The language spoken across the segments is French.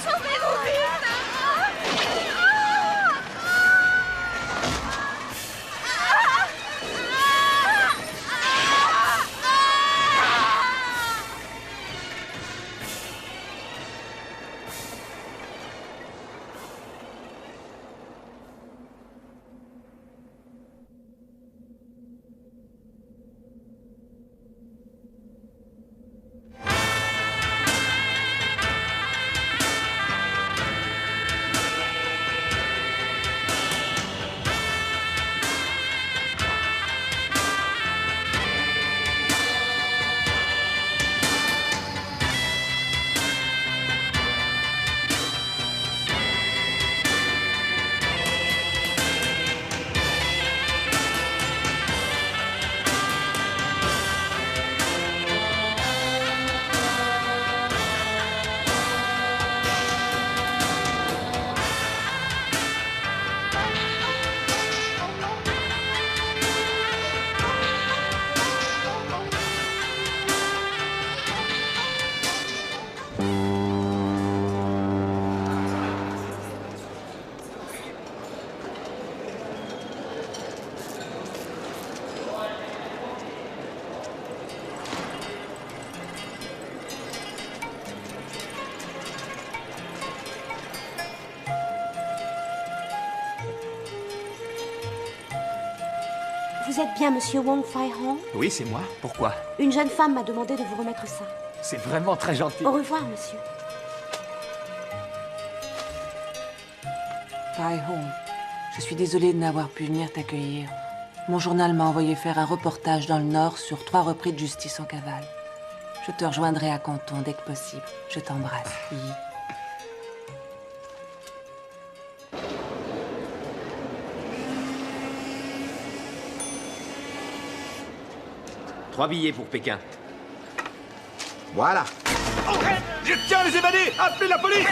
Sauvez-vous vite! Vous êtes bien Monsieur Wong Fai-hong? Oui, c'est moi. Pourquoi? Une jeune femme m'a demandé de vous remettre ça. C'est vraiment très gentil. Au revoir, monsieur. Fai-hong, je suis désolée de n'avoir pu venir t'accueillir. Mon journal m'a envoyé faire un reportage dans le Nord sur 3 repris de justice en cavale. Je te rejoindrai à Canton dès que possible. Je t'embrasse, Yi. 3 billets pour Pékin. Voilà. Je tiens les évadés! Appelez la police!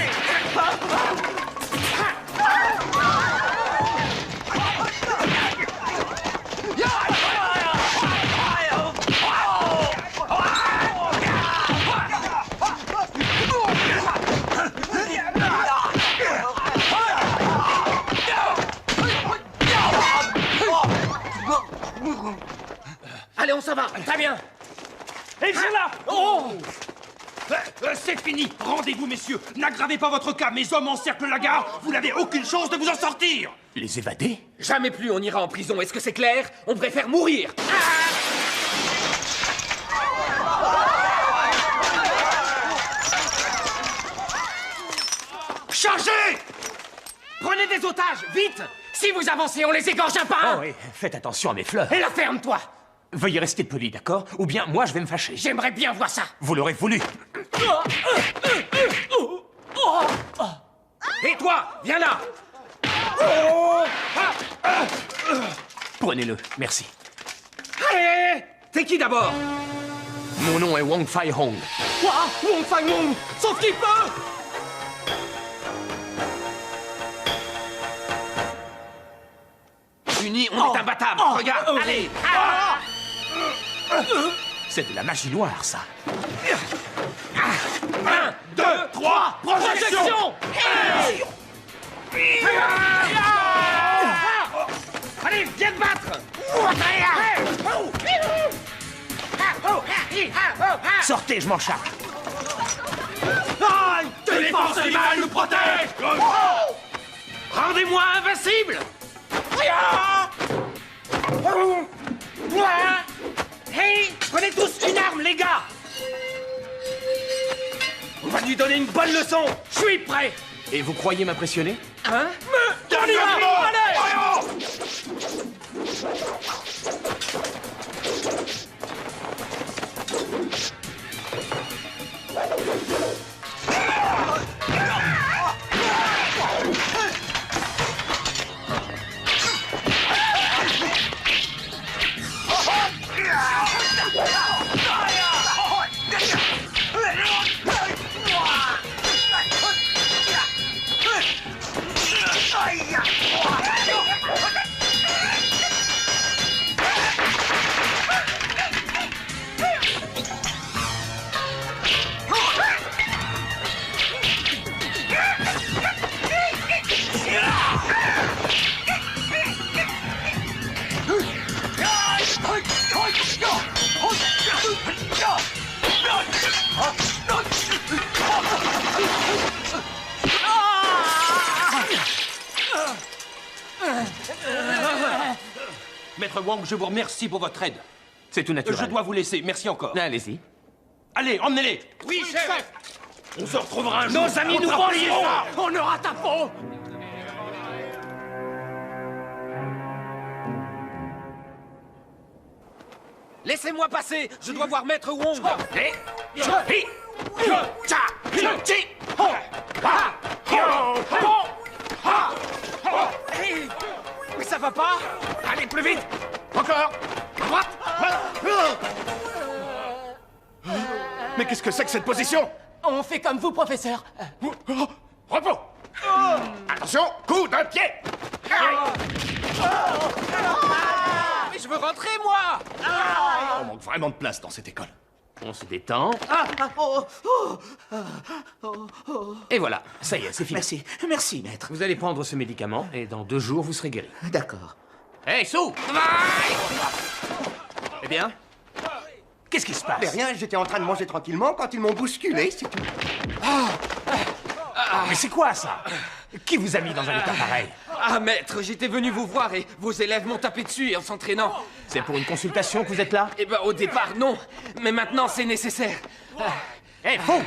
Allez, on s'en va. Très bien. Et viens là! Oh! C'est fini! Rendez-vous, messieurs! N'aggravez pas votre cas! Mes hommes encerclent la gare! Vous n'avez aucune chance de vous en sortir! Les évadés? Jamais plus on ira en prison, est-ce que c'est clair? On préfère mourir! Chargez! Prenez des otages, vite! Si vous avancez, on les égorge un par un! Oh oui, faites attention à mes fleurs. Et la ferme-toi! Veuillez rester poli, d'accord? Ou bien moi je vais me fâcher. J'aimerais bien voir ça! Vous l'aurez voulu. Et toi, viens là! Prenez-le, merci. Allez! T'es qui d'abord? Mon nom est Wong Fai-hong. Quoi? Wong Fai-hong! Sauf qu'il peut! Unis, on est imbattable! Regarde, allez! C'est de la magie noire, ça. 1, 2, 3, projection! Allez, viens te battre! Sortez, je m'en charge. Défense animale nous protège! Rendez-moi invincible! Hey, prenez tous une arme, les gars! On va lui donner une bonne leçon! Je suis prêt! Et vous croyez m'impressionner? Hein? On y va! Allez! Aïe! Maître Wang, je vous remercie pour votre aide. C'est tout naturel. Je dois vous laisser, merci encore. Allez-y. Allez, emmenez-les. Oui, chef. On se retrouvera un jour. Nos amis nous vengeront. On aura ta peau. Laissez-moi passer. Je dois voir Maître Wong. Mais ça va pas? Allez, plus vite. Encore. À droite. Mais qu'est-ce que c'est que cette position? On fait comme vous, professeur. Repos. Attention, coup d'un pied. Mais je veux rentrer, moi. On manque vraiment de place dans cette école. On se détend. Et voilà, ça y est, c'est fini. Merci, merci, maître. Vous allez prendre ce médicament et dans 2 jours, vous serez guéri. D'accord. Hey, Sou! Eh bien? Qu'est-ce qui se passe? Mais rien, j'étais en train de manger tranquillement quand ils m'ont bousculé, c'est tout. Mais c'est quoi, ça? Qui vous a mis dans un état pareil? Ah, maître, j'étais venu vous voir et vos élèves m'ont tapé dessus en s'entraînant. C'est pour une consultation que vous êtes là? Eh ben, au départ, non. Mais maintenant, c'est nécessaire. Hé, fou!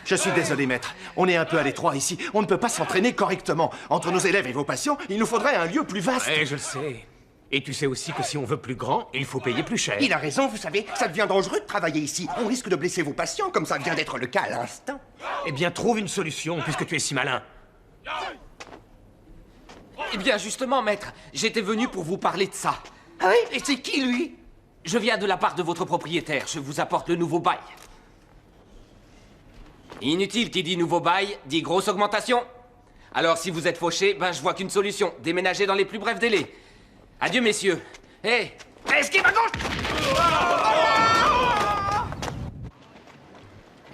Je suis désolé, maître. On est un peu à l'étroit ici. On ne peut pas s'entraîner correctement. Entre nos élèves et vos patients, il nous faudrait un lieu plus vaste. Eh, je le sais. Et tu sais aussi que si on veut plus grand, il faut payer plus cher. Il a raison, vous savez, ça devient dangereux de travailler ici. On risque de blesser vos patients, comme ça vient d'être le cas à l'instant. Eh bien, trouve une solution, puisque tu es si malin. Eh bien, justement, maître, j'étais venu pour vous parler de ça. Ah oui? Et c'est qui, lui? Je viens de la part de votre propriétaire. Je vous apporte le nouveau bail. Inutile qui dit nouveau bail, dit grosse augmentation. Alors, si vous êtes fauché, ben, je vois qu'une solution. Déménager dans les plus brefs délais. Adieu, messieurs. Hé! Esquive à gauche!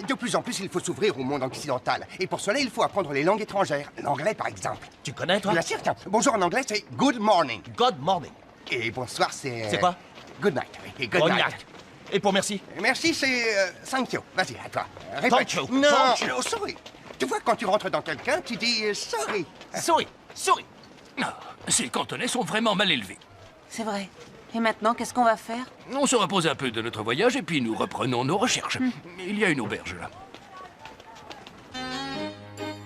De plus en plus, il faut s'ouvrir au monde occidental. Et pour cela, il faut apprendre les langues étrangères. L'anglais, par exemple. Tu connais, toi? Bien sûr, tiens. Bonjour en anglais, c'est good morning. God morning. Et bonsoir, c'est... C'est quoi? Good night. Et good night. Et pour merci? Merci, c'est... thank you. Vas-y, à toi. Répète. Thank you. Non, Thank you. oh, sorry. Tu vois, quand tu rentres dans quelqu'un, tu dis sorry. Sorry. Sorry. Ces cantonais sont vraiment mal élevés. C'est vrai. Et maintenant, qu'est-ce qu'on va faire? On se repose un peu de notre voyage et puis nous reprenons nos recherches. Il y a une auberge là.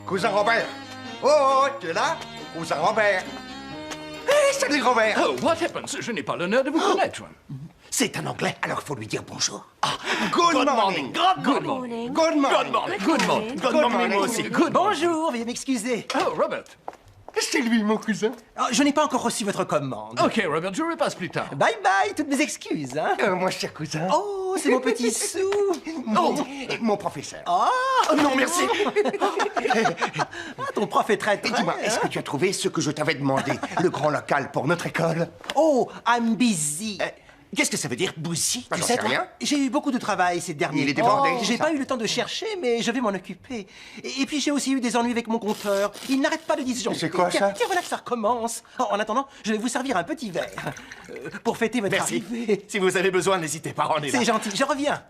Cousin Robert. Oh, tu es là? Cousin Robert. Hé, salut Robert. Oh, what happens? Je n'ai pas l'honneur de vous connaître. C'est un anglais. Alors, faut lui dire bonjour. Good morning. Good morning. Good morning. Good morning. Good morning. Good morning, moi aussi. Good Bonjour, veuillez m'excuser. Oh, Robert. C'est lui, mon cousin. Oh, je n'ai pas encore reçu votre commande. Ok, Robert, je repasse plus tard. Bye bye, toutes mes excuses, hein. Mon cher cousin. Oh, c'est mon petit sou. Oh, mon professeur. Oh, Non, merci. ton prof est très Et dis-moi, est-ce que tu as trouvé ce que je t'avais demandé? Le grand local pour notre école? Oh, I'm busy. Qu'est-ce que ça veut dire, boussi? Bah, Tu j'en sais, sais toi? rien. J'ai eu beaucoup de travail ces derniers Il est débordé, c'est J'ai ça? pas eu le temps de chercher, mais je vais m'en occuper. Et puis j'ai aussi eu des ennuis avec mon compteur. Il n'arrête pas de disjoncter. C'est quoi, ça? Tiens, voilà que ça recommence. Oh, en attendant, je vais vous servir un petit verre. Pour fêter votre Merci. arrivée. Si vous avez besoin, n'hésitez pas, on est là. C'est gentil, je reviens.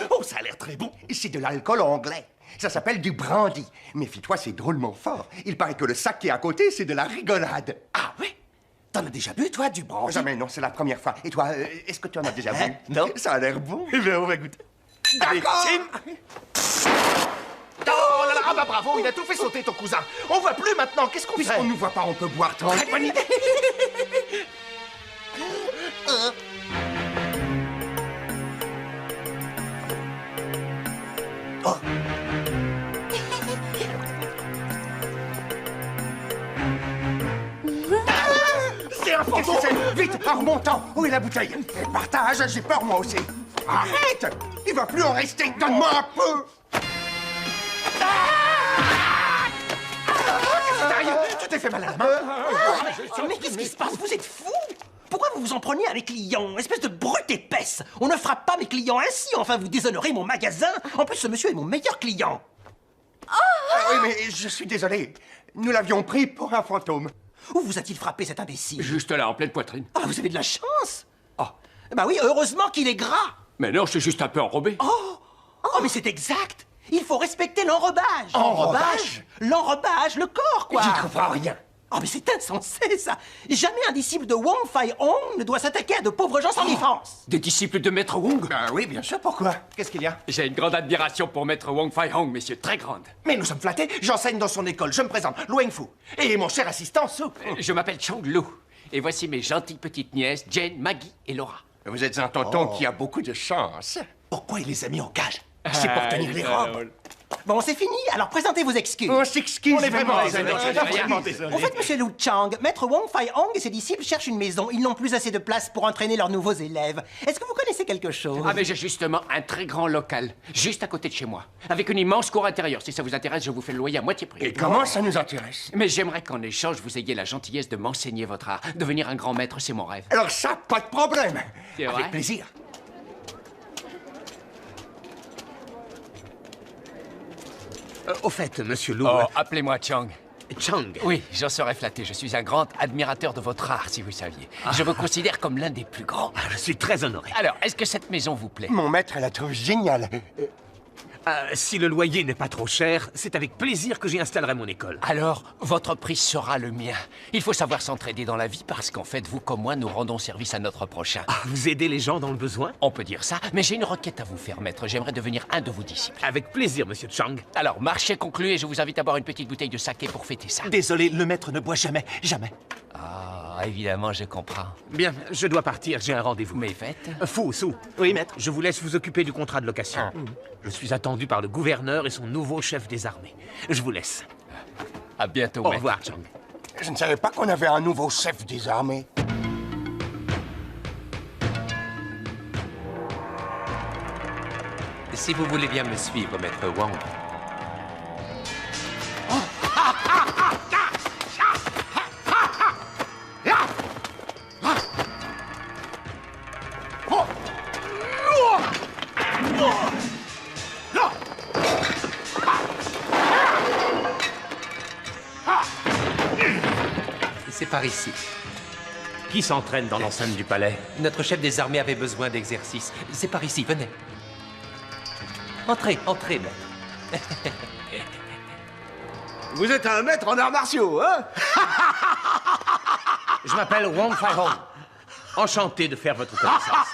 Oh, ça a l'air très bon. C'est de l'alcool anglais. Ça s'appelle du brandy. Méfie-toi, c'est drôlement fort. Il paraît que le sac qui est à côté, c'est de la rigolade. Ah oui? T'en as déjà bu, toi, du brandy? Jamais, non, c'est la première fois. Et toi, est-ce que tu en as déjà vu? Non. Ça a l'air bon. Eh bien, on va goûter. Allez, D'accord. Tim. Oh là là, ah bah bravo, il a tout fait sauter, ton cousin. On voit plus maintenant, qu'est-ce qu'on fait? Puisqu'on nous voit pas, on peut boire tranquille. Très bonne idée. Oh. C'est un fantôme. Vite, en remontant. Où est la bouteille? Partage, j'ai peur moi aussi. Arrête. Il va plus en rester. Donne-moi un peu. Tu t'es fait mal à la main? Mais qu'est-ce qui se passe? Vous êtes fous? Pourquoi vous vous en preniez à mes clients? Espèce de brute épaisse! On ne frappe pas mes clients ainsi, enfin vous déshonorez mon magasin! En plus, ce monsieur est mon meilleur client! Oui, mais je suis désolé. Nous l'avions pris pour un fantôme. Où vous a-t-il frappé cet imbécile? Juste là, en pleine poitrine. Ah, vous avez de la chance! Oh, bah oui, heureusement qu'il est gras! Mais non, je suis juste un peu enrobé. Oh, mais c'est exact! Il faut respecter l'enrobage! Enrobage? L'enrobage, le corps, quoi! J'y comprends rien. Oh, mais c'est insensé, ça! Jamais un disciple de Wong Fai Hong ne doit s'attaquer à de pauvres gens sans défense! Des disciples de Maître Wong? Ben oui, bien sûr, pourquoi? Qu'est-ce qu'il y a? J'ai une grande admiration pour Maître Wong Fai Hong, messieurs, très grande. Mais nous sommes flattés, j'enseigne dans son école, je me présente, Luang Fu. Et mon cher assistant, Su. Je m'appelle Chang Lu. Et voici mes gentilles petites nièces, Jane, Maggie et Laura. Vous êtes un tonton qui a beaucoup de chance. Pourquoi il les a mis en cage? C'est pour tenir les robes. Bon, c'est fini, alors présentez vos excuses. On s'excuse. On est vraiment En fait, monsieur Lu Chang, maître Wong Fai Hong et ses disciples cherchent une maison. Ils n'ont plus assez de place pour entraîner leurs nouveaux élèves. Est-ce que vous connaissez quelque chose? Ah, mais j'ai justement un très grand local, juste à côté de chez moi, avec une immense cour intérieure. Si ça vous intéresse, je vous fais le loyer à moitié prix. Et comment ça nous intéresse? Mais j'aimerais qu'en échange, vous ayez la gentillesse de m'enseigner votre art. Devenir un grand maître, c'est mon rêve. Alors ça, pas de problème. C'est vrai? Avec plaisir. Au fait, monsieur Lu... Oh, appelez-moi Chang. Chang. Oui, j'en serais flatté. Je suis un grand admirateur de votre art, si vous saviez. Je me considère comme l'un des plus grands. Je suis très honoré. Alors, est-ce que cette maison vous plaît? Mon maître la trouve géniale. Si le loyer n'est pas trop cher, c'est avec plaisir que j'y installerai mon école. Alors, votre prix sera le mien. Il faut savoir s'entraider dans la vie parce qu'en fait, vous comme moi, nous rendons service à notre prochain. Vous aidez les gens dans le besoin? On peut dire ça, mais j'ai une requête à vous faire, maître. J'aimerais devenir un de vos disciples. Avec plaisir, monsieur Chang. Alors, marché conclu et je vous invite à boire une petite bouteille de saké pour fêter ça. Désolé, le maître ne boit jamais, jamais. Ah, évidemment, je comprends. Bien, je dois partir, j'ai un rendez-vous. Mais faites. Fu, Su. Oui, maître. Je vous laisse vous occuper du contrat de location. Je suis attendu par le gouverneur et son nouveau chef des armées. Je vous laisse. À bientôt, Au maître. revoir, Chang. Je ne savais pas qu'on avait un nouveau chef des armées. Si vous voulez bien me suivre, maître Wang. C'est par ici. Qui s'entraîne dans l'enceinte du palais? Notre chef des armées avait besoin d'exercice. C'est par ici, venez. Entrez, entrez, maître. Vous êtes un maître en arts martiaux, hein? Je m'appelle Wong Fai Hong. Enchanté de faire votre connaissance.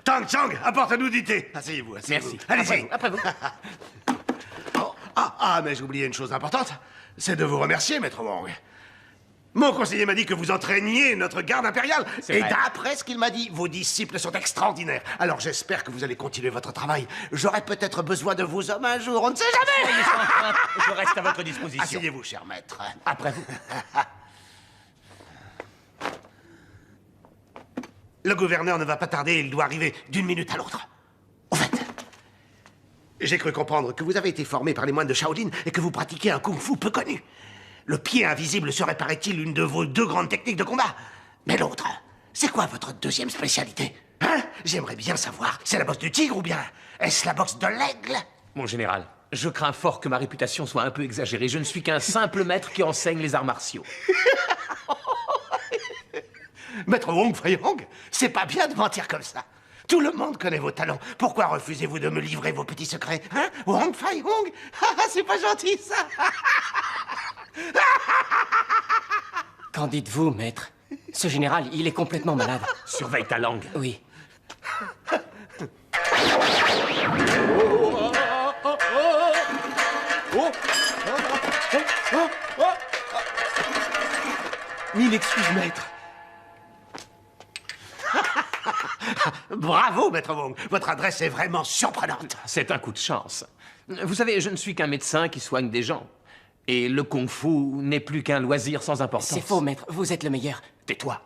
Tang Chang, apporte-nous du thé. Asseyez-vous, asseyez-vous. Merci. Allez-y. Après vous. Mais j'ai oublié une chose importante. C'est de vous remercier, maître Wong. Mon conseiller m'a dit que vous entraîniez notre garde impériale. Et vrai. d'après ce qu'il m'a dit, vos disciples sont extraordinaires. Alors j'espère que vous allez continuer votre travail. J'aurai peut-être besoin de vous hommes un jour, on ne sait jamais. Soyez sans crainte, je reste à votre disposition. Asseyez-vous, cher maître. Après vous. Le gouverneur ne va pas tarder, il doit arriver d'une minute à l'autre. Au fait, j'ai cru comprendre que vous avez été formé par les moines de Shaolin et que vous pratiquez un kung-fu peu connu. Le pied invisible serait, paraît-il, une de vos deux grandes techniques de combat. Mais l'autre, c'est quoi votre deuxième spécialité? Hein? J'aimerais bien savoir. C'est la boxe du tigre ou bien est-ce la boxe de l'aigle? Mon général, je crains fort que ma réputation soit un peu exagérée. Je ne suis qu'un simple maître qui enseigne les arts martiaux. Maître Wong Fai Hong, c'est pas bien de mentir comme ça. Tout le monde connaît vos talents. Pourquoi refusez-vous de me livrer vos petits secrets? Hein? Wong Fai Hong? C'est pas gentil, ça. Qu'en dites-vous, maître? Ce général, il est complètement malade. Surveille ta langue. Oui. Mille excuses, maître. Bravo, maître Wong. Votre adresse est vraiment surprenante. C'est un coup de chance. Vous savez, je ne suis qu'un médecin qui soigne des gens. Et le kung-fu n'est plus qu'un loisir sans importance. C'est faux, maître. Vous êtes le meilleur. Tais-toi.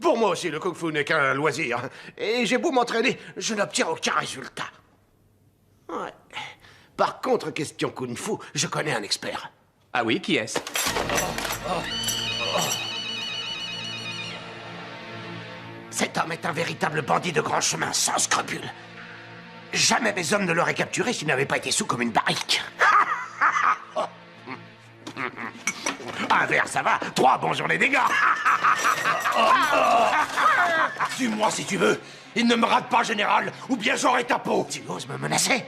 Pour moi aussi, le kung-fu n'est qu'un loisir. Et j'ai beau m'entraîner, je n'obtiens aucun résultat. Ouais. Par contre, question kung-fu, je connais un expert. Ah oui, qui est-ce? Cet homme est un véritable bandit de grand chemin, sans scrupules. Jamais mes hommes ne l'auraient capturé s'il n'avait pas été sous comme une barrique. Un verre, ça va. 3, bonjour les dégâts. Tue-moi si tu veux. Il ne me rate pas, général, ou bien j'aurai ta peau. Tu oses me menacer?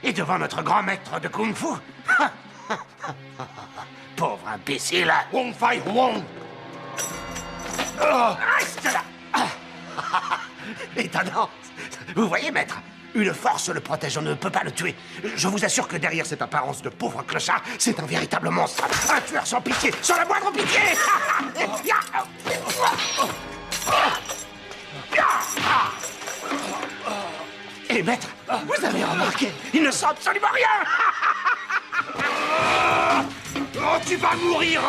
Et devant notre grand maître de kung-fu? Pauvre imbécile. Wong Fai Hong. Reste là. Étonnant. Vous voyez, maître, une force le protège, on ne peut pas le tuer. Je vous assure que derrière cette apparence de pauvre clochard, c'est un véritable monstre. Un tueur sans pitié, sans la moindre pitié. Et maître, vous avez remarqué, il ne sent absolument rien. Oh, tu vas mourir!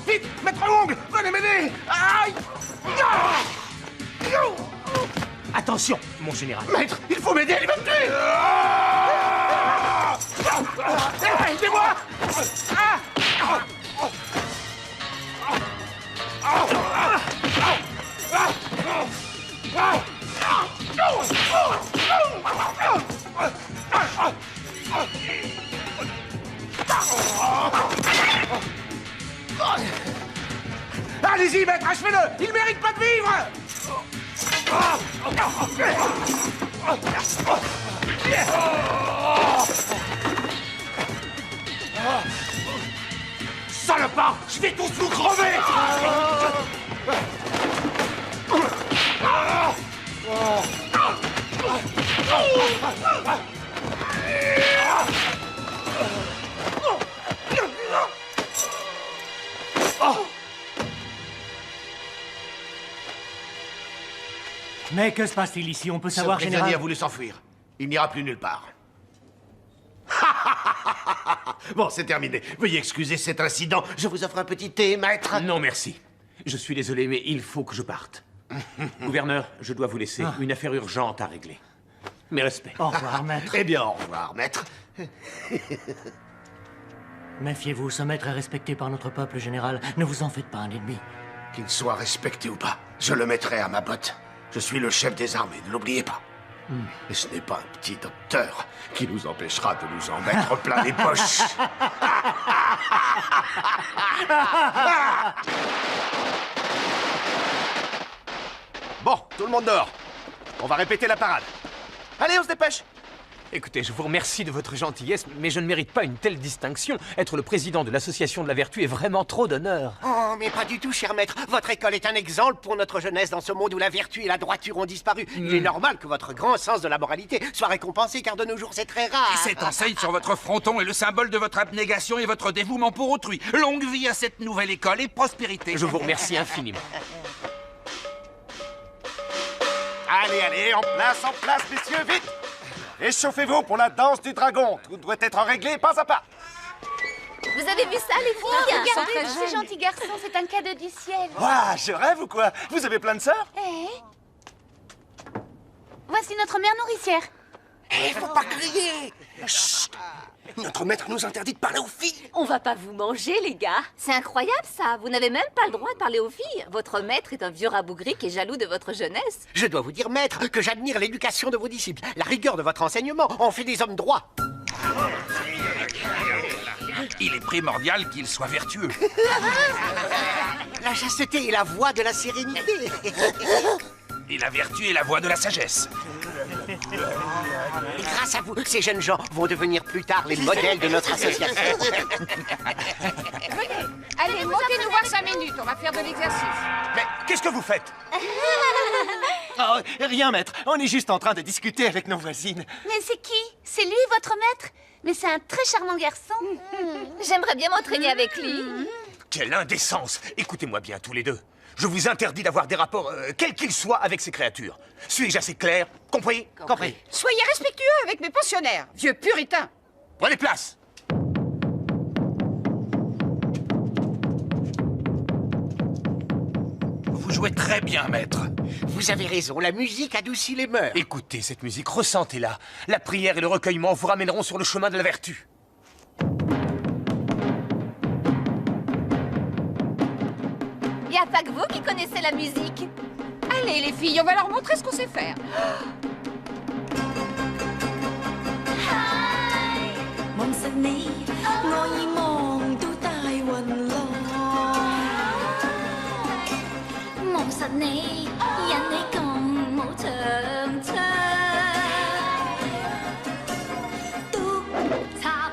Vite, maître Wong, venez m'aider. Aïe. Attention, mon général. Maître, il faut m'aider, il va me tuer. Aidez-moi. Allez-y, maître, achevez-le. Il mérite pas de vivre. Salopard, je vais tous vous crever! Mais que se passe-t-il ici? On peut savoir, Ce prisonnier général? a voulu s'enfuir. Il n'ira plus nulle part. Bon, c'est terminé. Veuillez excuser cet incident. Je vous offre un petit thé, maître. Non, merci. Je suis désolé, mais il faut que je parte. Gouverneur, je dois vous laisser. Une affaire urgente à régler. Mes respects. Au revoir, maître. Eh bien, au revoir, maître. Méfiez-vous, ce maître est respecté par notre peuple, général. Ne vous en faites pas un ennemi. Qu'il soit respecté ou pas, je le mettrai à ma botte. Je suis le chef des armées, ne l'oubliez pas. Et ce n'est pas un petit docteur qui nous empêchera de nous en mettre plein les poches. Bon, tout le monde dehors. On va répéter la parade. Allez, on se dépêche. Écoutez, je vous remercie de votre gentillesse, mais je ne mérite pas une telle distinction. Être le président de l'Association de la Vertu est vraiment trop d'honneur. Oh, mais pas du tout, cher maître. Votre école est un exemple pour notre jeunesse dans ce monde où la vertu et la droiture ont disparu. Il est normal que votre grand sens de la moralité soit récompensé, car de nos jours, c'est très rare. Et cette enseigne sur votre fronton est le symbole de votre abnégation et votre dévouement pour autrui. Longue vie à cette nouvelle école et prospérité. Je vous remercie infiniment. Allez, allez, en place, messieurs, vite. Échauffez-vous pour la danse du dragon. Tout doit être réglé pas à pas. Vous avez vu ça, les filles? Regardez, ces gentils garçons, c'est un cadeau du ciel. Ouah, je rêve ou quoi? Vous avez plein de sœurs? Voici notre mère nourricière. Faut pas crier. Chut. Notre maître nous interdit de parler aux filles. On va pas vous manger, les gars. C'est incroyable, ça. Vous n'avez même pas le droit de parler aux filles. Votre maître est un vieux rabougri qui est jaloux de votre jeunesse. Je dois vous dire, maître, que j'admire l'éducation de vos disciples, la rigueur de votre enseignement. On fait des hommes droits. Il est primordial qu'il soit vertueux. La chasteté est la voie de la sérénité. Et la vertu est la voie de la sagesse. Et grâce à vous, ces jeunes gens vont devenir plus tard les modèles de notre association. Allez, montez nous voir 5 minutes. On va faire de l'exercice. Mais qu'est-ce que vous faites? Oh, rien, maître. On est juste en train de discuter avec nos voisines. Mais c'est qui? C'est lui, votre maître? Mais c'est un très charmant garçon. J'aimerais bien m'entraîner avec lui. Quelle indécence! Écoutez-moi bien, tous les deux. Je vous interdis d'avoir des rapports, quels qu'ils soient, avec ces créatures. Suis-je assez clair? Compris? Compris. Soyez respectueux avec mes pensionnaires, vieux puritains. Prenez place! Vous jouez très bien, maître. Vous avez raison, la musique adoucit les mœurs. Écoutez cette musique, ressentez-la. La prière et le recueillement vous ramèneront sur le chemin de la vertu. Y a pas que vous qui connaissez la musique. Allez, les filles, on va leur montrer ce qu'on sait faire. 望實你，我已望到大雲來。望實你，引你咁舞長槍，督插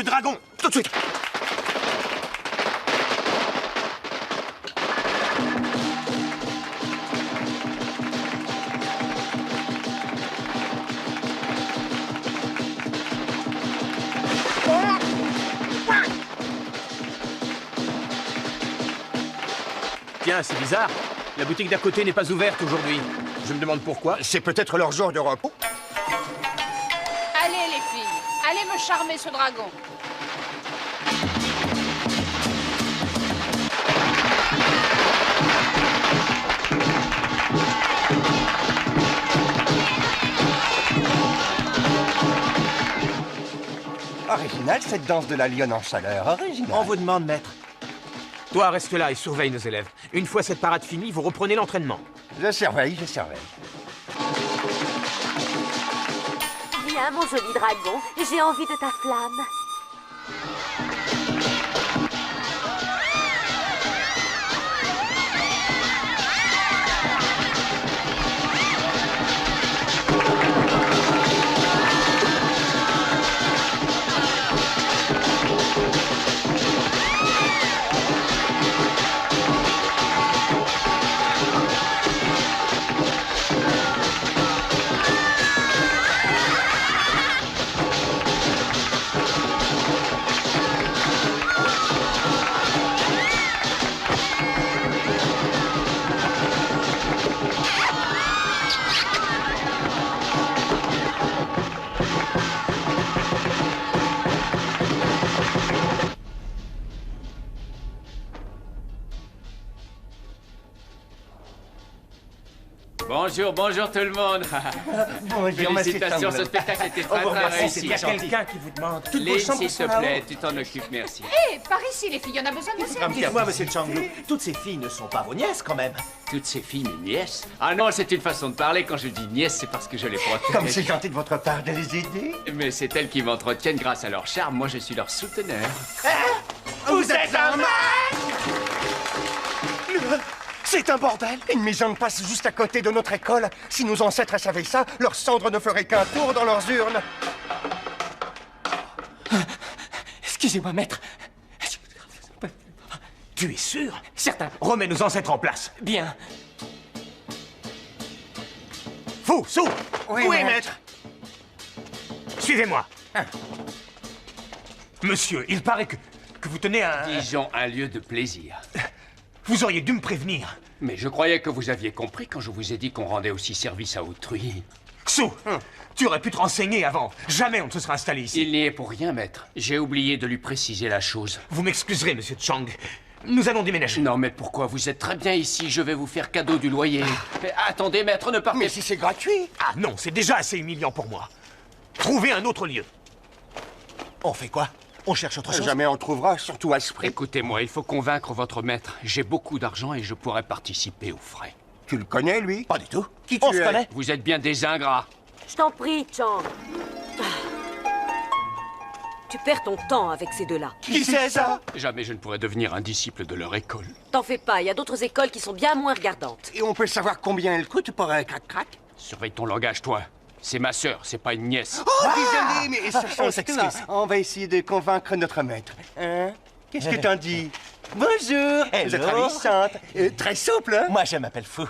Le dragon, tout de suite. Tiens, c'est bizarre. La boutique d'à côté n'est pas ouverte aujourd'hui. Je me demande pourquoi. C'est peut-être leur jour de repos. Allez, les filles, allez me charmer ce dragon. Original, cette danse de la lionne en chaleur. Original. On vous demande, maître. Toi, reste là et surveille nos élèves. Une fois cette parade finie, vous reprenez l'entraînement. Je surveille, je surveille. Viens, mon joli dragon, j'ai envie de ta flamme. Bonjour, bonjour tout le monde. Bonjour, félicitations, ce spectacle était très très réussi. Il y a quelqu'un qui vous demande. Toutes vos Lynn, chambres s'il sont te là-haut. plaît, tu t'en occupes, merci. Hé, par ici, les filles, on a besoin de vous servir. Dites-moi, monsieur Changlou, toutes ces filles ne sont pas vos nièces, quand même. Toutes ces filles, mes nièces? Ah non, c'est une façon de parler. Quand je dis nièce, c'est parce que je les protège. Comme c'est gentil de votre part de les aider. Mais c'est elles qui m'entretiennent grâce à leur charme. Moi, je suis leur souteneur. Vous êtes un C'est un bordel. Une maison de passe juste à côté de notre école. Si nos ancêtres savaient ça, leurs cendres ne feraient qu'un tour dans leurs urnes. Excusez-moi, maître. Tu es sûr? Certain. Remets nos ancêtres en place. Bien. Fou, Sou! Oui, Où est maître. Suivez-moi. Monsieur, il paraît que vous tenez un... Disons un lieu de plaisir. Vous auriez dû me prévenir. Mais je croyais que vous aviez compris quand je vous ai dit qu'on rendait aussi service à autrui. Sou, tu aurais pu te renseigner avant. Jamais on ne se serait installé ici. Il n'y est pour rien, maître. J'ai oublié de lui préciser la chose. Vous m'excuserez, monsieur Chang. Nous allons déménager. Non, mais pourquoi? Vous êtes très bien ici. Je vais vous faire cadeau du loyer. Mais attendez, maître, ne partez pas. Mais si c'est gratuit. Ah non, c'est déjà assez humiliant pour moi. Trouvez un autre lieu. On fait quoi? On cherche autre chose? Jamais on trouvera, surtout à ce prix. Écoutez-moi, il faut convaincre votre maître. J'ai beaucoup d'argent et je pourrais participer aux frais. Tu le connais, lui? Pas du tout. Qui On tu se es? connaît? Vous êtes bien des ingrats. Je t'en prie, Chang. Tu perds ton temps avec ces deux-là. Qui c'est ça? Jamais je ne pourrais devenir un disciple de leur école. T'en fais pas, il y a d'autres écoles qui sont bien moins regardantes. Et on peut savoir combien elle coûte pour un crac-crac? Surveille ton langage, toi. C'est ma sœur, c'est pas une nièce. Oh, désolé, mais ça on change s'excuse. tout. On va essayer de convaincre notre maître. Hein? Qu'est-ce que t'en dis? Bonjour! Vous êtes Hello. ravissante. Très souple, hein? Moi, je m'appelle Fou.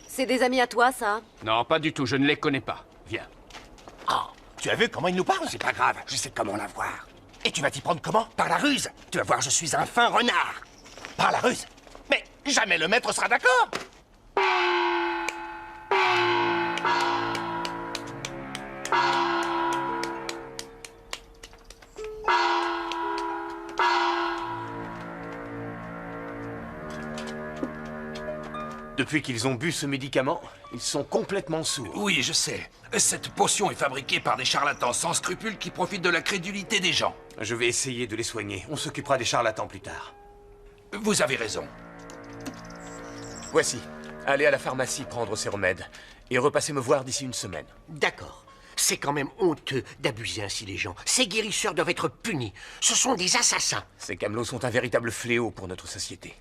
C'est des amis à toi, ça? Non, pas du tout, je ne les connais pas. Viens. Ah, tu as vu comment il nous parle? C'est pas grave, je sais comment la voir. Et tu vas t'y prendre comment? Par la ruse. Tu vas voir, je suis un fin renard. Par la ruse. Mais jamais le maître sera d'accord. Depuis qu'ils ont bu ce médicament, ils sont complètement sourds. Oui, je sais. Cette potion est fabriquée par des charlatans sans scrupules qui profitent de la crédulité des gens. Je vais essayer de les soigner. On s'occupera des charlatans plus tard. Vous avez raison. Voici. Allez à la pharmacie prendre ces remèdes. Et repassez me voir d'ici une semaine. D'accord. C'est quand même honteux d'abuser ainsi les gens. Ces guérisseurs doivent être punis. Ce sont des assassins. Ces camelots sont un véritable fléau pour notre société.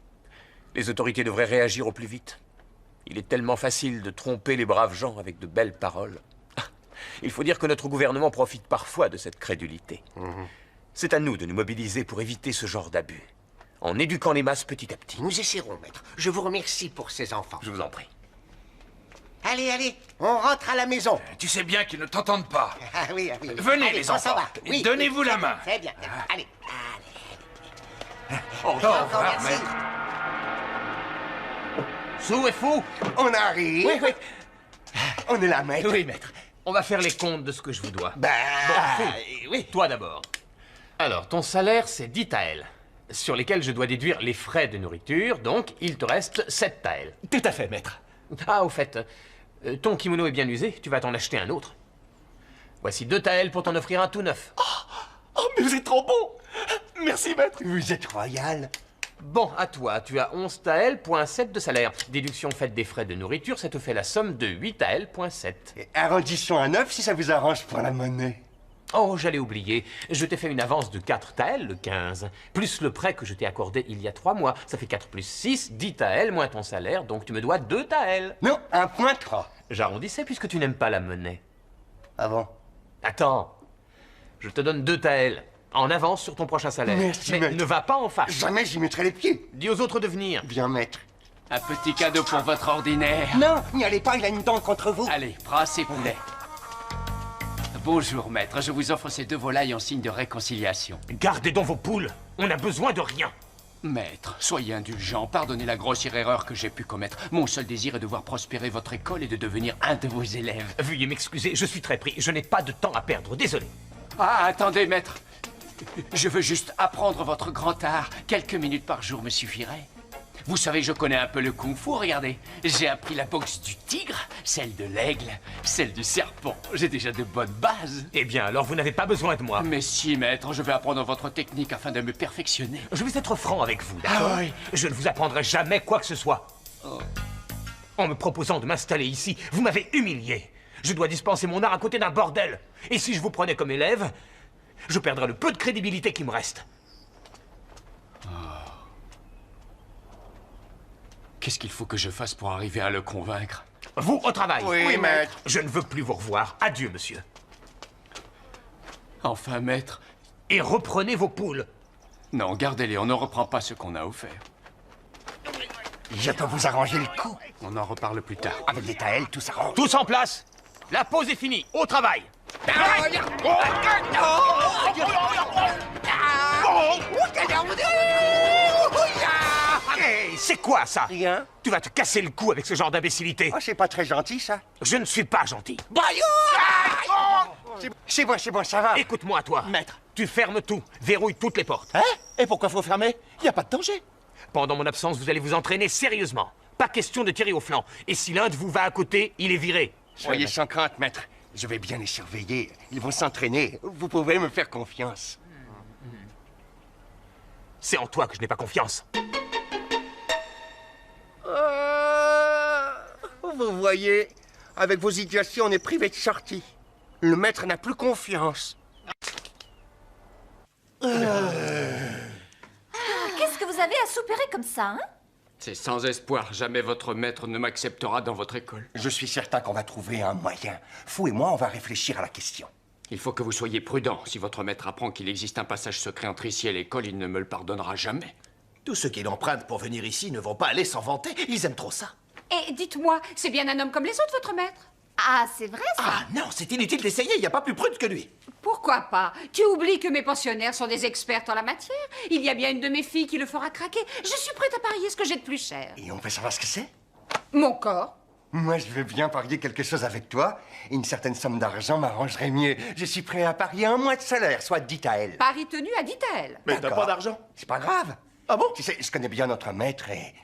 Les autorités devraient réagir au plus vite. Il est tellement facile de tromper les braves gens avec de belles paroles. Il faut dire que notre gouvernement profite parfois de cette crédulité. C'est à nous de nous mobiliser pour éviter ce genre d'abus, en éduquant les masses petit à petit. Nous essaierons, maître. Je vous remercie pour ces enfants. Je vous en prie. Allez, allez, on rentre à la maison. Tu sais bien qu'ils ne t'entendent pas. Ah oui, ah oui. Venez, Allez, les on s'en enfants. va. Oui, Donnez-vous oui, la oui, main. Très bien. Allez. Au revoir, merci. maître. Sou et Fou, On arrive. Oui, oui. On est là, maître. Oui, maître. On va faire les comptes de ce que je vous dois. Ben, Bon, oui, toi d'abord. Alors, ton salaire, c'est 10 taels, sur lesquels je dois déduire les frais de nourriture, donc il te reste 7 taels. Tout à fait, maître. Ah, au fait, ton kimono est bien usé, tu vas t'en acheter un autre. Voici 2 taels pour t'en offrir un tout neuf. Oh, mais vous êtes trop bon. Merci, maître. vous êtes royal. Bon, à toi, tu as 11 taels, point 7 de salaire. Déduction faite des frais de nourriture, ça te fait la somme de 8 taels, point 7. Et arrondissons à 9 si ça vous arrange pour la monnaie. Oh, j'allais oublier. Je t'ai fait une avance de 4 taels, le 15. Plus le prêt que je t'ai accordé il y a 3 mois. Ça fait 4 plus 6, 10 taels, moins ton salaire, donc tu me dois 2 taels. Non, 1,3. J'arrondissais puisque tu n'aimes pas la monnaie. Ah bon? Attends. Je te donne 2 taels. En avance sur ton prochain salaire. Merci, mais maître. ne va pas en face. Jamais j'y mettrai les pieds. Dis aux autres de venir. Bien, maître. Un petit cadeau pour votre ordinaire. Non, n'y allez pas, il a une dent contre vous. Allez, brassez poulet. Bonjour, maître. Je vous offre ces 2 volailles en signe de réconciliation. Gardez donc vos poules. On n'a besoin de rien. Maître, soyez indulgent. Pardonnez la grossière erreur que j'ai pu commettre. Mon seul désir est de voir prospérer votre école et de devenir un de vos élèves. Veuillez m'excuser, je suis très pris. Je n'ai pas de temps à perdre. Désolé. Ah, attendez, maître. Je veux juste apprendre votre grand art. Quelques minutes par jour me suffiraient. Vous savez, je connais un peu le kung-fu, regardez. J'ai appris la boxe du tigre, celle de l'aigle, celle du serpent. J'ai déjà de bonnes bases. Eh bien, alors vous n'avez pas besoin de moi. Mais si, maître, je vais apprendre votre technique afin de me perfectionner. Je vais être franc avec vous, d'accord? Ah oui. Je ne vous apprendrai jamais quoi que ce soit. Oh. En me proposant de m'installer ici, vous m'avez humilié. Je dois dispenser mon art à côté d'un bordel. Et si je vous prenais comme élève, je perdrais le peu de crédibilité qui me reste. Qu'est-ce qu'il faut que je fasse pour arriver à le convaincre? Vous, au travail. Oui, maître. Je ne veux plus vous revoir. Adieu, monsieur. Enfin, maître. Et reprenez vos poules. Non, gardez-les, on ne reprend pas ce qu'on a offert. Je peux vous arranger le coup. On en reparle plus tard. Avec des taels, tout s'arrange. Tous en place. La pause est finie. Au travail. Hey, c'est quoi ça? Rien. Tu vas te casser le cou avec ce genre d'imbécilité. Oh, c'est pas très gentil, ça. Je ne suis pas gentil. C'est bon, ça va. Écoute-moi, toi. Maître. Tu fermes tout. Verrouille toutes les portes. Hein? Et pourquoi faut fermer? Y a pas de danger. Pendant mon absence, vous allez vous entraîner sérieusement. Pas question de tirer au flanc. Et si l'un de vous va à côté, il est viré. Soyez sans crainte, maître. Je vais bien les surveiller. Ils vont s'entraîner. Vous pouvez me faire confiance. C'est en toi que je n'ai pas confiance. Vous voyez, avec vos idioties, on est privé de sortie. Le maître n'a plus confiance. Qu'est-ce que vous avez à soupirer comme ça, hein? C'est sans espoir. Jamais votre maître ne m'acceptera dans votre école. Je suis certain qu'on va trouver un moyen. Fou et moi, on va réfléchir à la question. Il faut que vous soyez prudent. Si votre maître apprend qu'il existe un passage secret entre ici et l'école, il ne me le pardonnera jamais. Tous ceux qui l'empruntent pour venir ici ne vont pas aller s'en vanter. Ils aiment trop ça. Et dites-moi, c'est bien un homme comme les autres, votre maître? Ah, c'est vrai, ça? Ah non, c'est inutile d'essayer. Il n'y a pas plus prude que lui. Pourquoi pas? Tu oublies que mes pensionnaires sont des experts en la matière. Il y a bien une de mes filles qui le fera craquer. Je suis prête à parier ce que j'ai de plus cher. Et on peut savoir ce que c'est? Mon corps. Moi, je veux bien parier quelque chose avec toi. Une certaine somme d'argent m'arrangerait mieux. Je suis prêt à parier 1 mois de salaire, soit 10 taels. Paris tenu à 10 taels. Mais t'as D'accord. pas d'argent. C'est pas grave. Ah bon? Tu sais, je connais bien notre maître et...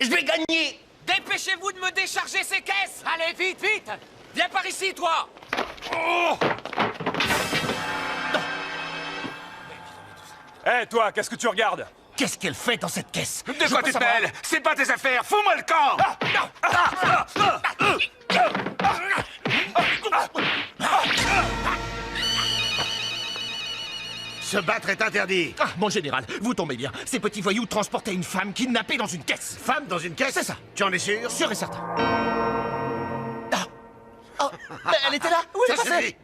Je vais gagner! Dépêchez-vous de me décharger ces caisses! Allez, vite, vite! Viens par ici, toi! Hé, toi, qu'est-ce que tu regardes? Qu'est-ce qu'elle fait dans cette caisse? De quoi tu te mêles? C'est pas tes affaires! Fous-moi le camp! Se battre est interdit. Ah, mon général, vous tombez bien. Ces petits voyous transportaient une femme kidnappée dans une caisse. Femme dans une caisse? C'est ça. Tu en es sûr? Sûr et certain. Ah. Oh, mais elle était là? Où est-elle Ça passée? suffit.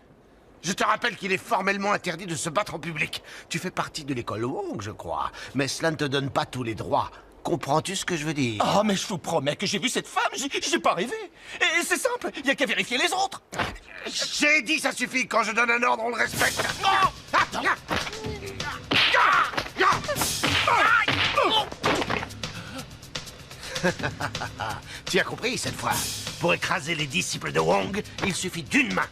Je te rappelle qu'il est formellement interdit de se battre en public. Tu fais partie de l'école Wong, je crois. Mais cela ne te donne pas tous les droits. Comprends-tu ce que je veux dire? Oh, mais je vous promets que j'ai vu cette femme, j'ai pas rêvé. Et c'est simple, il y a qu'à vérifier les autres. J'ai dit ça suffit, quand je donne un ordre, on le respecte. Tu as compris cette fois? Pour écraser les disciples de Wong, il suffit d'une main.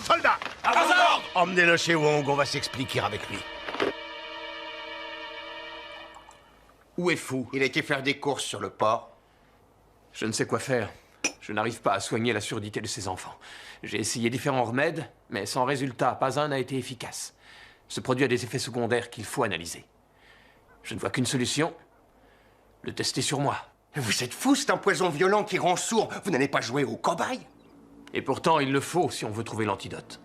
Soldat! Emmenez-le chez Wong, on va s'expliquer avec lui. Où est Fou? Il a été faire des courses sur le port. Je ne sais quoi faire. Je n'arrive pas à soigner la surdité de ces enfants. J'ai essayé différents remèdes, mais sans résultat, pas un n'a été efficace. Ce produit a des effets secondaires qu'il faut analyser. Je ne vois qu'une solution, le tester sur moi. Vous êtes fou, c'est un poison violent qui rend sourd. Vous n'allez pas jouer au cobaye? Et pourtant, il le faut si on veut trouver l'antidote.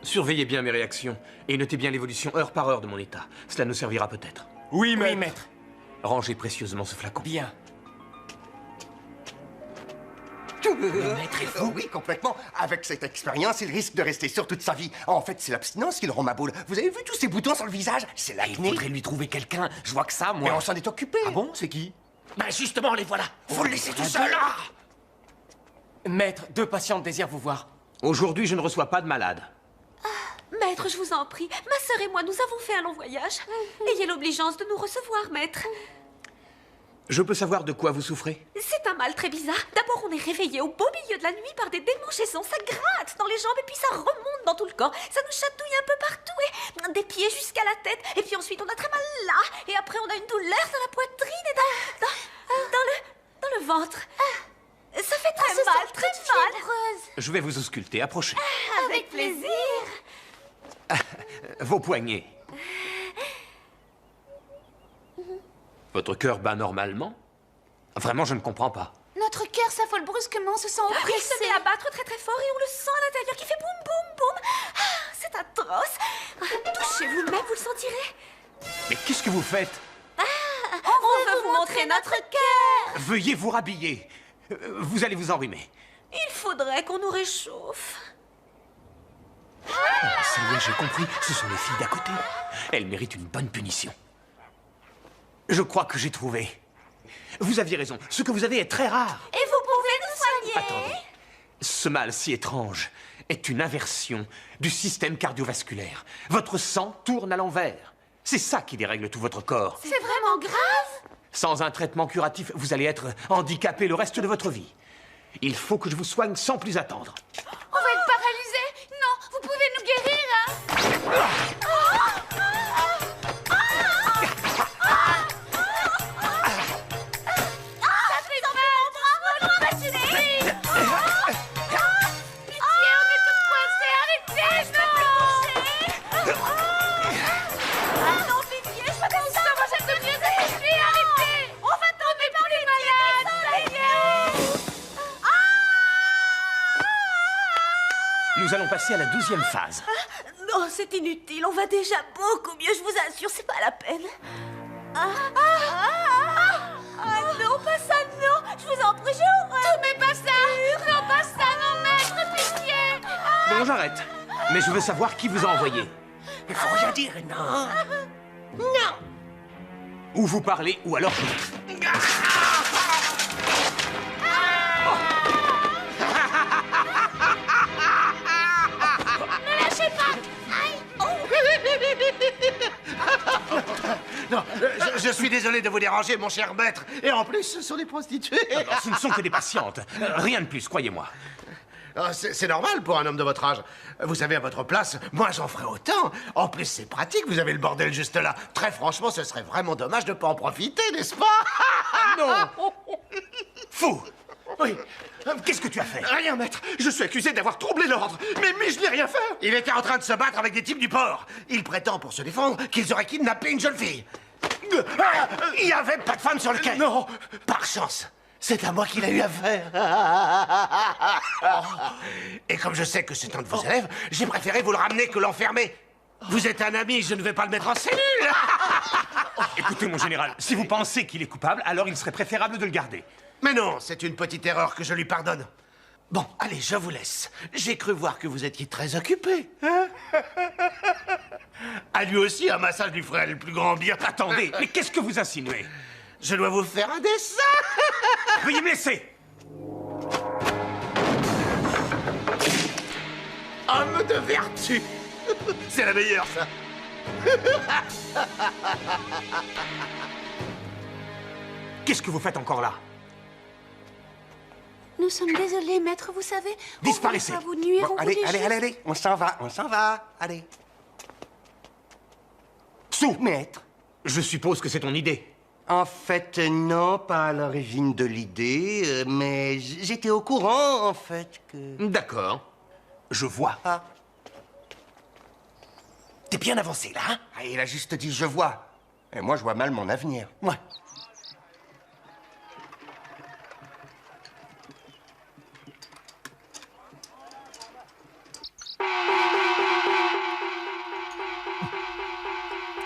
Surveillez bien mes réactions et notez bien l'évolution heure par heure de mon état. Cela nous servira peut-être. Oui, maître. Rangez précieusement ce flacon. Bien. Le maître est fou. Oui, complètement. Avec cette expérience, il risque de rester sûr toute sa vie. En fait, c'est l'abstinence qui le rend ma boule. Vous avez vu tous ces boutons sur le visage? C'est l'acné. Il faudrait lui trouver quelqu'un. Je vois que ça, moi. Mais on s'en est occupé. Ah bon? C'est qui? Ben justement, les voilà. Faut le laisser tout seul. Maître, 2 patientes désirent vous voir. Aujourd'hui, je ne reçois pas de malade. Maître, je vous en prie, ma sœur et moi, nous avons fait un long voyage. Ayez l'obligeance de nous recevoir, maître. Je peux savoir de quoi vous souffrez? C'est un mal très bizarre. D'abord, on est réveillé au beau milieu de la nuit par des démangeaisons. Ça gratte dans les jambes et puis ça remonte dans tout le corps. Ça nous chatouille un peu partout et des pieds jusqu'à la tête. Et puis ensuite, on a très mal là. Et après, on a une douleur dans la poitrine et dans le ventre. Ça fait très mal, très mal. Je vais vous ausculter. Approchez. Avec plaisir. Vos poignets. Votre cœur bat normalement? Vraiment, je ne comprends pas. Notre cœur s'affole brusquement, se sent Il oppressé. se met à battre très très fort et on le sent à l'intérieur qui fait boum boum boum. C'est atroce. Touchez vous-même, vous le sentirez. Mais qu'est-ce que vous faites? On veut vous montrer notre cœur. Veuillez vous rhabiller. Vous allez vous enrhumer. Il faudrait qu'on nous réchauffe. Ça y est, j'ai compris. Ce sont les filles d'à côté. Elles méritent une bonne punition. Je crois que j'ai trouvé. Vous aviez raison. Ce que vous avez est très rare. Et vous pouvez nous soigner. Attendez. Ce mal si étrange est une inversion du système cardiovasculaire. Votre sang tourne à l'envers. C'est ça qui dérègle tout votre corps. C'est vraiment grave. Sans un traitement curatif, vous allez être handicapé le reste de votre vie. Il faut que je vous soigne sans plus attendre. On va être paralysés. Non, vous pouvez nous guérir, hein. Ça fait mal. Bravo, on va tuer. Pitié, on est tous coincés. Arrêtez, non. Non, pitié, je peux pas ça. Moi, j'aime de mieux arrêtez. Arrêtez. On va tomber pour les malades. Ça y est. Nous allons passer à la 12e phase. Non, c'est inutile. On va déjà beaucoup mieux, je vous assure. C'est pas la peine. Non, pas ça, non. Je vous en prie, Tout mais pas ça. Non, pas ça, non, maître. Pitié. Bon, j'arrête. Mais je veux savoir qui vous a envoyé. Il faut rien dire, non. Non. Ou vous parlez, ou alors... Ne lâchez pas. Aïe. Non, je suis désolé de vous déranger, mon cher maître. Et en plus, ce sont des prostituées. Non, ce ne sont que des patientes. Rien de plus, croyez-moi. C'est normal pour un homme de votre âge. Vous savez, à votre place, moi j'en ferais autant. En plus, c'est pratique, vous avez le bordel juste là. Très franchement, ce serait vraiment dommage de pas en profiter, n'est-ce pas? Non. Fou. Oui. Qu'est-ce que tu as fait? Rien, maître. Je suis accusé d'avoir troublé l'ordre. Mais je n'ai rien fait. Il était en train de se battre avec des types du port. Il prétend, pour se défendre, qu'ils auraient kidnappé une jeune fille. Il n'y avait pas de femme sur le quai. Non. Par chance. C'est à moi qu'il a eu affaire. Et comme je sais que c'est un de vos élèves, j'ai préféré vous le ramener que l'enfermer. Vous êtes un ami, je ne vais pas le mettre en cellule. Écoutez, mon général, si vous pensez qu'il est coupable, alors il serait préférable de le garder. Mais non, c'est une petite erreur que je lui pardonne. Bon, allez, je vous laisse. J'ai cru voir que vous étiez très occupé. Hein? À lui aussi, un massage lui ferait le plus grand bien. Attendez, mais qu'est-ce que vous insinuez? Je dois vous faire un dessin. Veuillez me laisser. Homme de vertu. C'est la meilleure, ça. Qu'est-ce que vous faites encore là? Nous sommes désolés, maître, vous savez. Disparaissez. On va vous nuire, Bon, on allez, voulait allez, juste- allez, allez, on s'en va, allez. Sous, maître. Je suppose que c'est ton idée. En fait, non, pas à l'origine de l'idée, mais j'étais au courant, en fait, que... D'accord. Je vois. Ah. T'es bien avancé, là, hein? Ah, il a juste dit « je vois ». Et moi, je vois mal mon avenir. Ouais.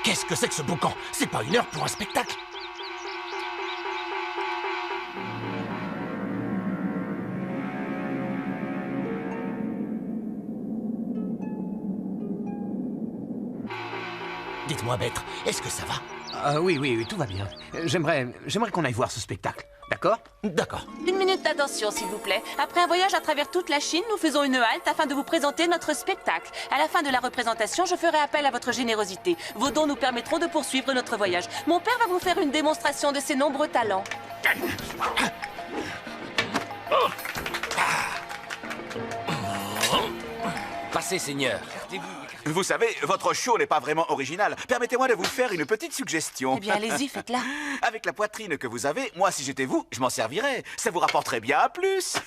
Qu'est-ce que c'est que ce boucan? C'est pas une heure pour un spectacle. Dites-moi, maître, est-ce que ça va? Ah oui, tout va bien. J'aimerais qu'on aille voir ce spectacle, d'accord? D'accord. Une minute d'attention, s'il vous plaît. Après un voyage à travers toute la Chine, nous faisons une halte afin de vous présenter notre spectacle. À la fin de la représentation, je ferai appel à votre générosité. Vos dons nous permettront de poursuivre notre voyage. Mon père va vous faire une démonstration de ses nombreux talents. Passez, seigneur. Vous savez, votre show n'est pas vraiment original. Permettez-moi de vous faire une petite suggestion. Eh bien, allez-y, faites-la. Avec la poitrine que vous avez, moi, si j'étais vous, je m'en servirais. Ça vous rapporterait bien à plus.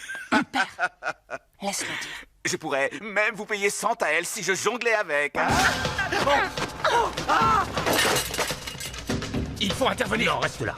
Laisse-le dire. Je pourrais même vous payer 100 à elle si je jonglais avec. Hein? Il faut intervenir. Non, reste là.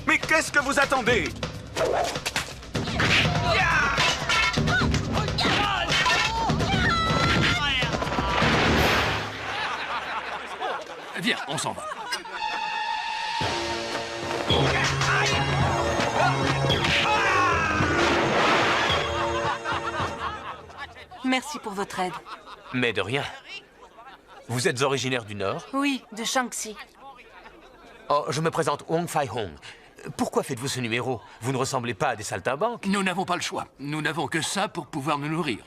Mais qu'est-ce que vous attendez? Viens, on s'en va. Merci pour votre aide. Mais de rien. Vous êtes originaire du Nord? Oui, de Shaanxi. Oh, je me présente Wong Fai Hong. Pourquoi faites-vous ce numéro? Vous ne ressemblez pas à des saltimbanques? Nous n'avons pas le choix. Nous n'avons que ça pour pouvoir nous nourrir.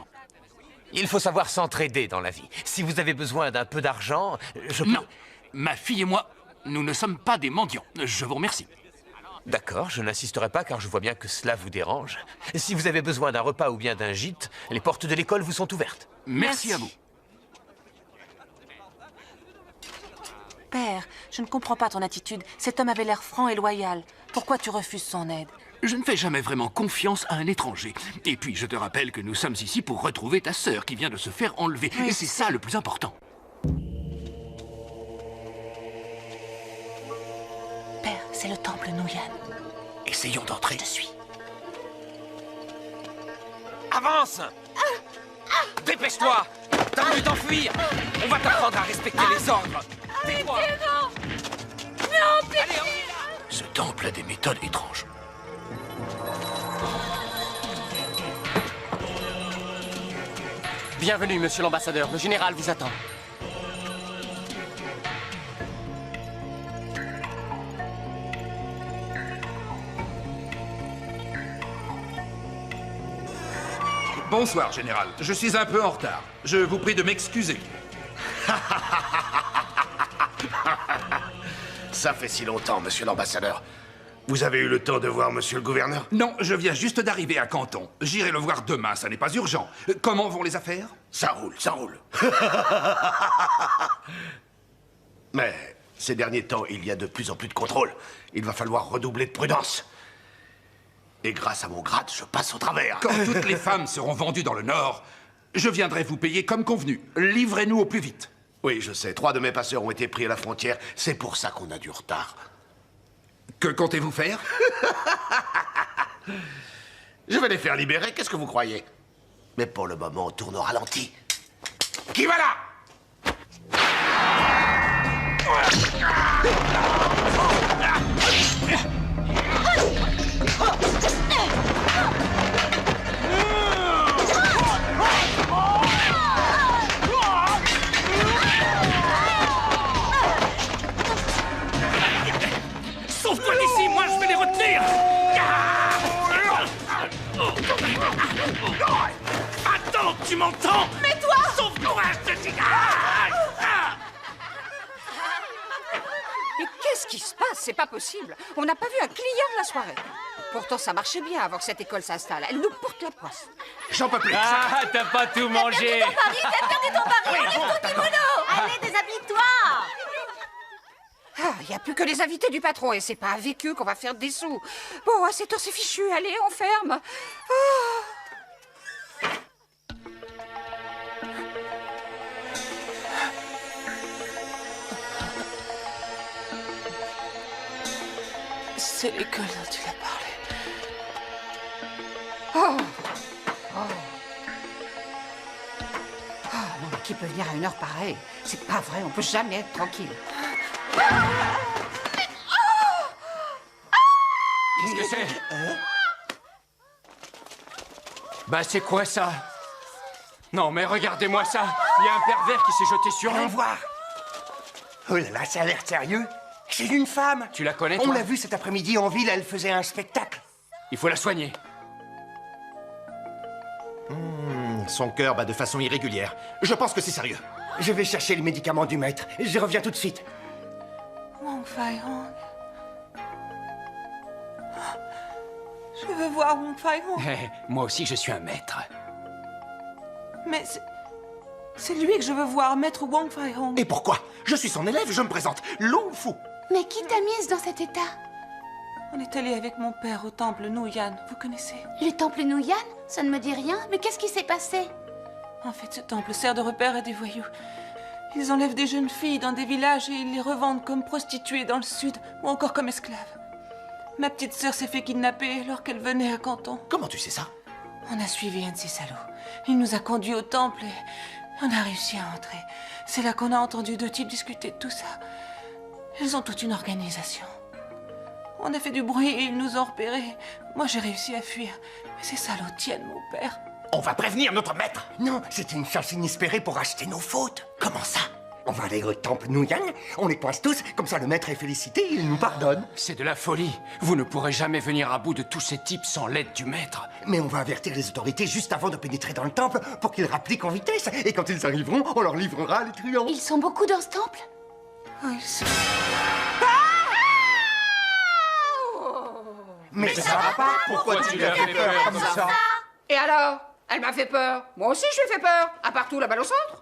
Il faut savoir s'entraider dans la vie. Si vous avez besoin d'un peu d'argent, je peux... Non. Ma fille et moi, nous ne sommes pas des mendiants. Je vous remercie. D'accord, je n'insisterai pas car je vois bien que cela vous dérange. Si vous avez besoin d'un repas ou bien d'un gîte, les portes de l'école vous sont ouvertes. Merci à vous. Père, je ne comprends pas ton attitude. Cet homme avait l'air franc et loyal. Pourquoi tu refuses son aide? Je ne fais jamais vraiment confiance à un étranger. Et puis, je te rappelle que nous sommes ici pour retrouver ta sœur qui vient de se faire enlever. Oui, et c'est ça le plus important. Père, c'est le temple Nuyan. Essayons d'entrer. Je suis. Avance! Dépêche-toi! T'as voulu t'enfuir! On va t'apprendre à respecter les ordres! Tais-toi! Non, pitié! Ce temple a des méthodes étranges. Bienvenue, monsieur l'ambassadeur. Le général vous attend. Bonsoir, Général. Je suis un peu en retard. Je vous prie de m'excuser. Ça fait si longtemps, monsieur l'ambassadeur. Vous avez eu le temps de voir monsieur le gouverneur? Non, je viens juste d'arriver à Canton. J'irai le voir demain, ça n'est pas urgent. Comment vont les affaires? Ça roule, ça roule. Mais Ces derniers temps, il y a de plus en plus de contrôles. Il va falloir redoubler de prudence. Et grâce à mon grade, je passe au travers. Quand toutes les femmes seront vendues dans le Nord, je viendrai vous payer comme convenu. Livrez-nous au plus vite. Oui, je sais. 3 de mes passeurs ont été pris à la frontière. C'est pour ça qu'on a du retard. Que comptez-vous faire? Je vais les faire libérer, qu'est-ce que vous croyez? Mais pour le moment, on tourne au ralenti. Qui va là? Sauve-toi d'ici, moi je vais les retenir. Attends, tu m'entends? Mais toi! Sauve-toi, je te dis. Mais qu'est-ce qui se passe? C'est pas possible. On n'a pas vu un client de la soirée. Pourtant, ça marchait bien avant que cette école s'installe. Elle nous porte la poisse. J'en peux plus. Ah, t'as pas tout mangé. T'as perdu ton pari, enlève ton kimono! Allez, déshabille-toi! Ah, il n'y a plus que les invités du patron et c'est pas avec eux qu'on va faire des sous. Bon, à cette heure, c'est fichu. Allez, on ferme. Ah. C'est l'école dont tu as parlé. Oh. Oh. Ah, non, mais qui peut venir à une heure pareille? C'est pas vrai, on peut jamais être tranquille. Qu'est-ce que c'est? Bah, c'est quoi ça? Non, mais regardez-moi ça. Il y a un pervers qui s'est jeté sur Allons nous. voir. Oh là là, ça a l'air sérieux. C'est une femme. Tu la connais, On toi? l'a vue cet après-midi en ville, elle faisait un spectacle. Il faut la soigner. Son cœur bat de façon irrégulière. Je pense que c'est sérieux. Je vais chercher les médicaments du maître. Je reviens tout de suite. Wong Fai-hong. Je veux voir Wong Fai-hong. Eh, moi aussi, je suis un maître. Mais c'est lui que je veux voir, maître Wong Fai-hong. Et pourquoi? Je suis son élève, je me présente. Lung Fu. Mais qui t'a mise dans cet état? On est allé avec mon père au temple Nuyan, vous connaissez? Le temple Nuyan? Ça ne me dit rien, mais qu'est-ce qui s'est passé? En fait, ce temple sert de repère à des voyous. Ils enlèvent des jeunes filles dans des villages et ils les revendent comme prostituées dans le sud ou encore comme esclaves. Ma petite sœur s'est fait kidnapper alors qu'elle venait à Canton. Comment tu sais ça? On a suivi un de ces salauds. Il nous a conduits au temple et on a réussi à entrer. C'est là qu'on a entendu 2 types discuter de tout ça. Ils ont toute une organisation. On a fait du bruit et ils nous ont repérés. Moi, j'ai réussi à fuir. Mais ces salauds tiennent mon père. On va prévenir notre maître. Non, c'était une chance inespérée pour acheter nos fautes. Comment ça? On va aller au temple Nuyan, on les coince tous, comme ça le maître est félicité, il nous pardonne. C'est de la folie. Vous ne pourrez jamais venir à bout de tous ces types sans l'aide du maître. Mais on va avertir les autorités juste avant de pénétrer dans le temple pour qu'ils rappliquent en vitesse. Et quand ils arriveront, on leur livrera les truands. Ils sont beaucoup dans ce temple? Oh, ils sont... Mais ça va pas? Pourquoi tu lui as fait peur comme ça? Et alors? Elle m'a fait peur. Moi aussi, je lui ai fait peur. À part tout, la balle au centre.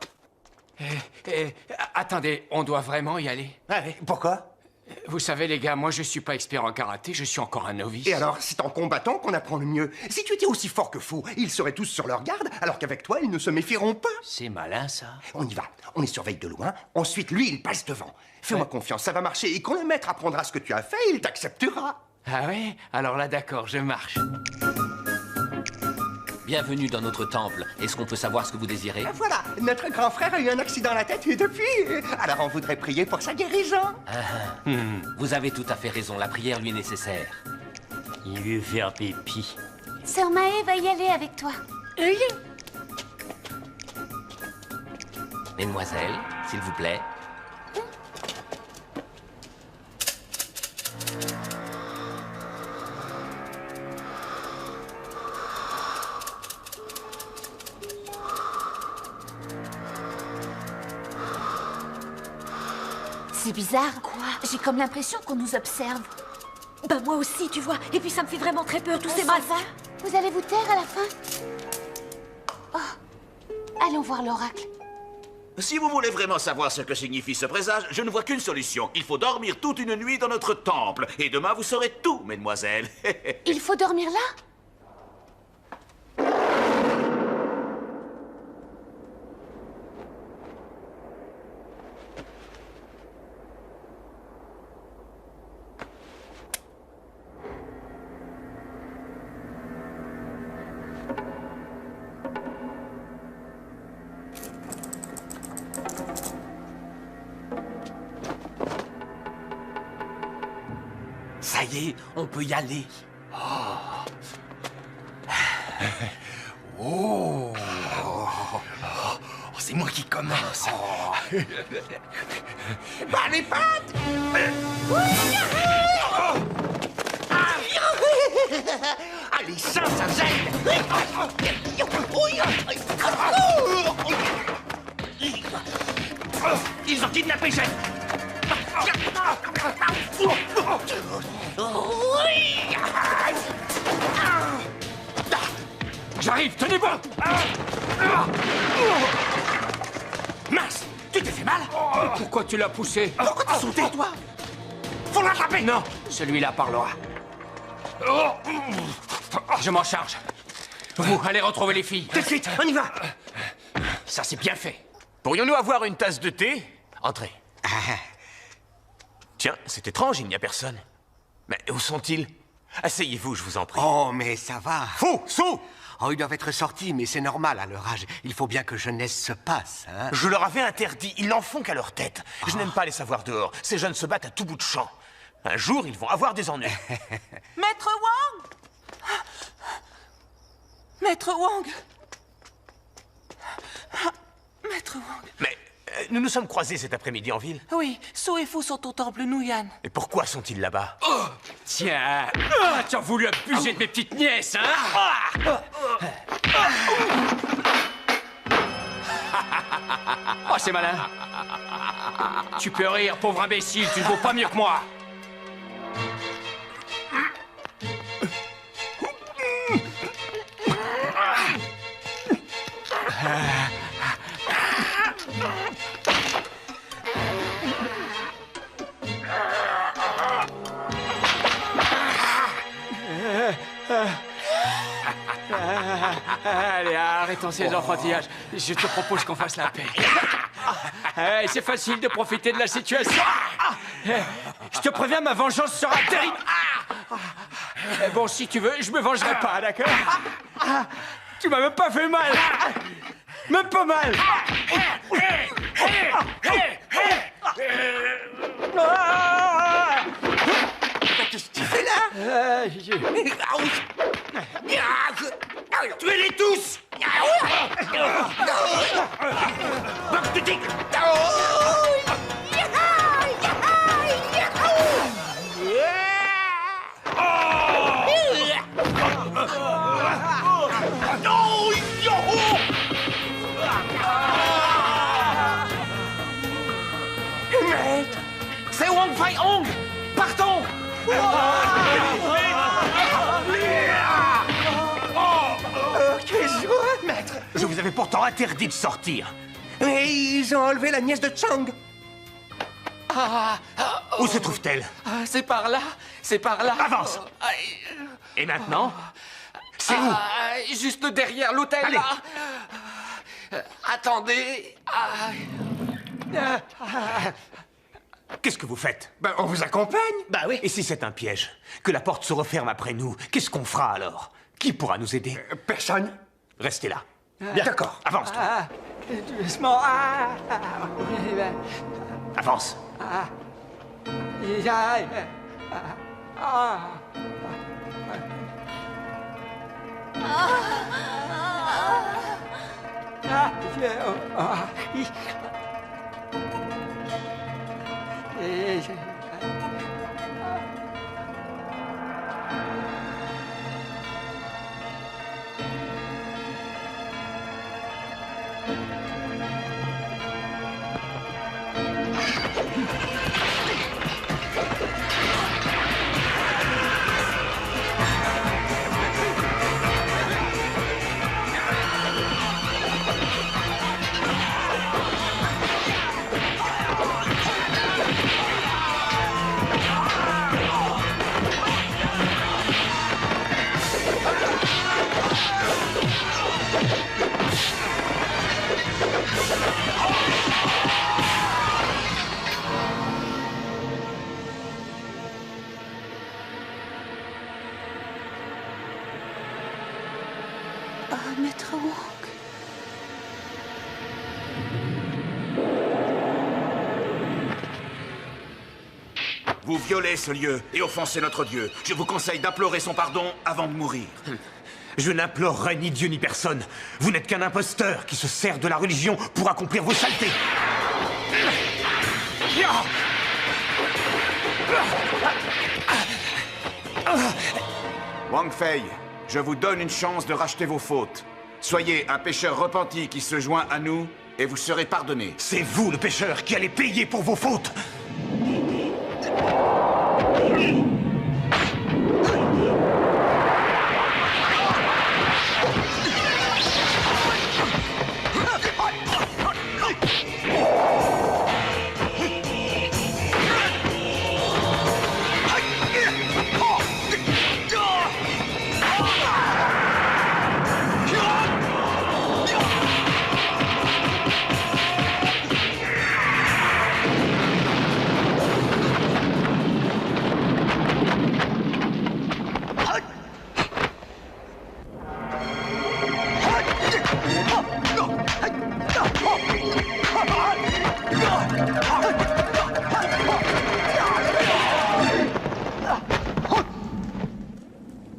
Attendez, on doit vraiment y aller. Ouais, pourquoi? Vous savez, les gars, moi je suis pas expert en karaté, je suis encore un novice. Et alors, c'est en combattant qu'on apprend le mieux. Si tu étais aussi fort que fou, ils seraient tous sur leur garde, alors qu'avec toi, ils ne se méfieront pas. C'est malin, ça. On y va. On les surveille de loin. Ensuite, lui, il passe devant. Fais-moi confiance, ça va marcher. Et quand le maître apprendra ce que tu as fait, il t'acceptera. Ah ouais? Alors là, d'accord, je marche. Bienvenue dans notre temple. Est-ce qu'on peut savoir ce que vous désirez? Voilà, notre grand frère a eu un accident à la tête et depuis... Alors on voudrait prier pour sa guérison. Vous avez tout à fait raison, la prière lui est nécessaire. Il veut faire pipi. Sœur Maë va y aller avec toi. Mesdemoiselles, s'il vous plaît. C'est bizarre. Quoi? J'ai comme l'impression qu'on nous observe. Bah moi aussi, tu vois. Et puis ça me fait vraiment très peur, tous ces Ça masques. va? Vous allez vous taire à la fin? Oh. Allons voir l'oracle. Si vous voulez vraiment savoir ce que signifie ce présage, je ne vois qu'une solution. Il faut dormir toute une nuit dans notre temple. Et demain, vous saurez tout, mesdemoiselles. Il faut dormir là? Ça y est, on peut y aller. Oh. C'est moi qui commence. Bah, les pattes! Allez, ça gêne! Ils ont kidnappé Jeanne. J'arrive, tenez bon! Mince, tu t'es fait mal? Pourquoi tu l'as poussé? Pourquoi t'as sauté, toi? Faut l'attraper! Non, celui-là parlera. Je m'en charge. Vous, allez retrouver les filles. Tout de suite, on y va! Ça, c'est bien fait. Pourrions-nous avoir une tasse de thé? Entrez. Tiens, c'est étrange, il n'y a personne. Mais où sont-ils? Asseyez-vous, je vous en prie. Oh, mais ça va. Fou, sous! Oh, ils doivent être sortis, mais c'est normal à leur âge. Il faut bien que jeunesse se passe, hein. Je leur avais interdit, ils n'en font qu'à leur tête. Je n'aime pas les savoir dehors. Ces jeunes se battent à tout bout de champ. Un jour, ils vont avoir des ennuis. Maître Wang! Maître Wang! Maître Wang! Mais nous nous sommes croisés cet après-midi en ville. Oui, So et Fu sont au temple Nuyan. Et pourquoi sont-ils là-bas? Tiens, tu as voulu abuser de mes petites nièces, hein? Oh, c'est malin. Tu peux rire, pauvre imbécile, tu ne vaux pas mieux que moi. Allez, arrêtons ces enfantillages. Je te propose qu'on fasse la paix. C'est facile de profiter de la situation. Je te préviens, ma vengeance sera terrible. Bon, si tu veux, je me vengerai pas, d'accord? Tu m'as même pas fait mal. Même pas mal. Qu'est-ce que tu fais là? Tuez-les tous! Box de tigre! Maître! C'est Wang Fai Hong! Partons! Qu'est-ce que maître? Je vous avais pourtant interdit de sortir. Mais ils ont enlevé la nièce de Chang. Où se trouve-t-elle? C'est par là, c'est par là. Avance! Et maintenant? C'est où? Juste derrière l'hôtel, Allez. là. Attendez. Qu'est-ce que vous faites? Ben, on vous accompagne. Bah oui. Et si c'est un piège? Que la porte se referme après nous, qu'est-ce qu'on fera alors? Qui pourra nous aider? Personne. Restez là. Bien. D'accord. Avance, toi. Doucement. Avance. Vous violez ce lieu et offensez notre Dieu. Je vous conseille d'implorer son pardon avant de mourir. Je n'implorerai ni Dieu ni personne. Vous n'êtes qu'un imposteur qui se sert de la religion pour accomplir vos saletés. Wang Fei, je vous donne une chance de racheter vos fautes. Soyez un pécheur repenti qui se joint à nous et vous serez pardonné. C'est vous, le pécheur, qui allez payer pour vos fautes.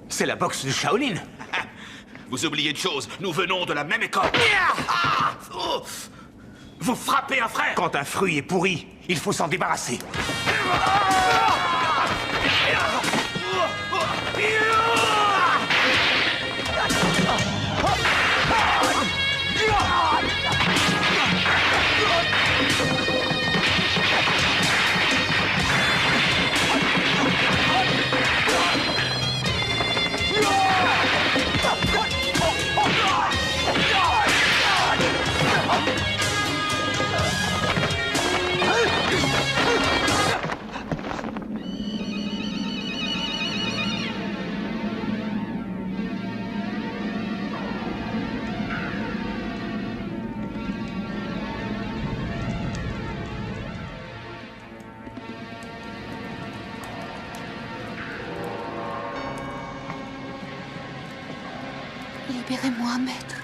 C'est la boxe de Shaolin. Vous oubliez une chose, nous venons de la même école. Vous frappez un frère. Quand un fruit est pourri, il faut s'en débarrasser. Libérez-moi, maître.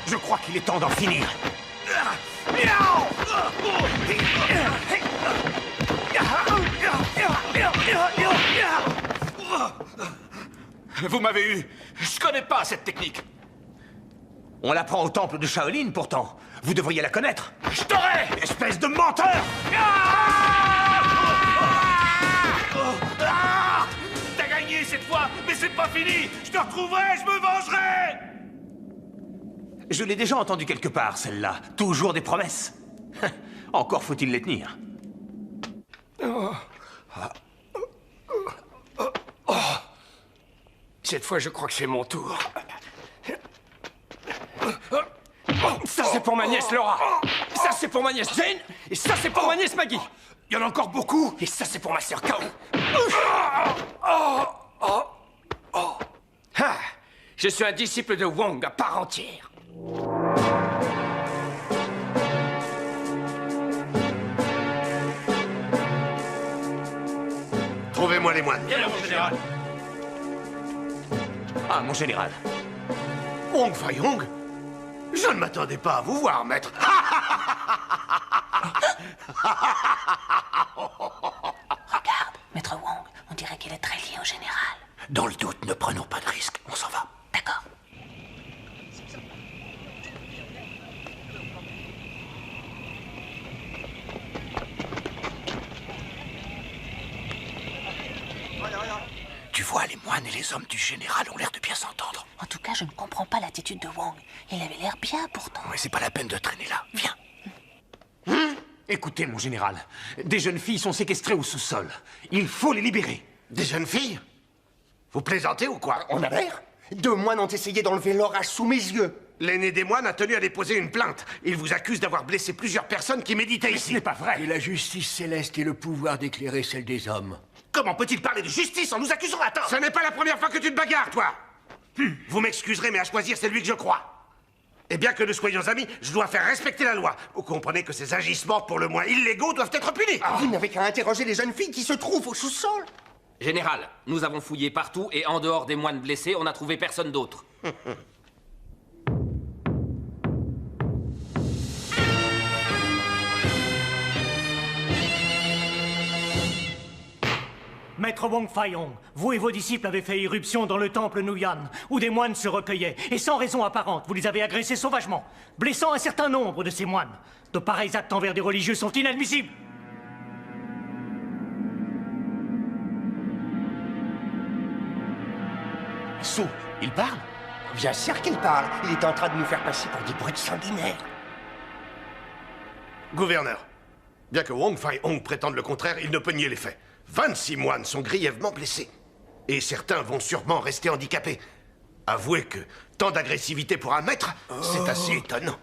Je crois qu'il est temps d'en finir. Vous m'avez eu. Je connais pas cette technique. On l'apprend au temple de Shaolin, pourtant. Vous devriez la connaître. Je t'aurai. Espèce de menteur. T'as gagné cette fois, mais c'est pas fini. Je te retrouverai, je me vengerai. Je l'ai déjà entendu quelque part, celle-là. Toujours des promesses. Encore faut-il les tenir. Cette fois, je crois que c'est mon tour. Ça, c'est pour ma nièce Laura. Ça, c'est pour ma nièce Jane. Et ça, c'est pour ma nièce Maggie. Il y en a encore beaucoup. Et ça, c'est pour ma sœur Kao. Je suis un disciple de Wong à part entière. Trouvez-moi les moines. Bien, mon général. Ah, mon général. Wong Fai-hong, je ne m'attendais pas à vous voir, maître. Regarde, maître Wong, on dirait qu'il est très lié au général. Dans le doute, ne prenons pas de risques. On s'en va. D'accord. Tu vois, les moines et les hommes du général ont l'air de bien s'entendre. En tout cas, je ne comprends pas l'attitude de Wong. Il avait l'air bien pourtant. Mais c'est pas la peine de traîner là. Viens. Écoutez, mon général, des jeunes filles sont séquestrées au sous-sol. Il faut les libérer. Des jeunes filles? Vous plaisantez ou quoi? On a l'air? 2 moines ont essayé d'enlever l'orage sous mes yeux. L'aîné des moines a tenu à déposer une plainte. Il vous accuse d'avoir blessé plusieurs personnes qui méditaient ici. Ce n'est pas vrai. Et la justice céleste et le pouvoir d'éclairer celle des hommes. Comment peut-il parler de justice en nous accusant à tort? Ce n'est pas la première fois que tu te bagarres, toi. Vous m'excuserez, mais à choisir, c'est lui que je crois. Et bien que nous soyons amis, je dois faire respecter la loi. Vous comprenez que ces agissements, pour le moins illégaux, doivent être punis. Vous n'avez qu'à interroger les jeunes filles qui se trouvent au sous-sol. Général, nous avons fouillé partout et en dehors des moines blessés, on n'a trouvé personne d'autre. Maître Wong Fai-hong, vous et vos disciples avez fait irruption dans le temple Nuyan, où des moines se recueillaient, et sans raison apparente, vous les avez agressés sauvagement, blessant un certain nombre de ces moines. De pareils actes envers des religieux sont inadmissibles. Sou, il parle? Bien sûr qu'il parle. Il est en train de nous faire passer pour des brutes sanguinaires. Gouverneur, bien que Wong Fai-hong prétende le contraire, il ne peut nier les faits. 26 moines sont grièvement blessés. Et certains vont sûrement rester handicapés. Avouez que tant d'agressivité pour un maître, c'est assez étonnant.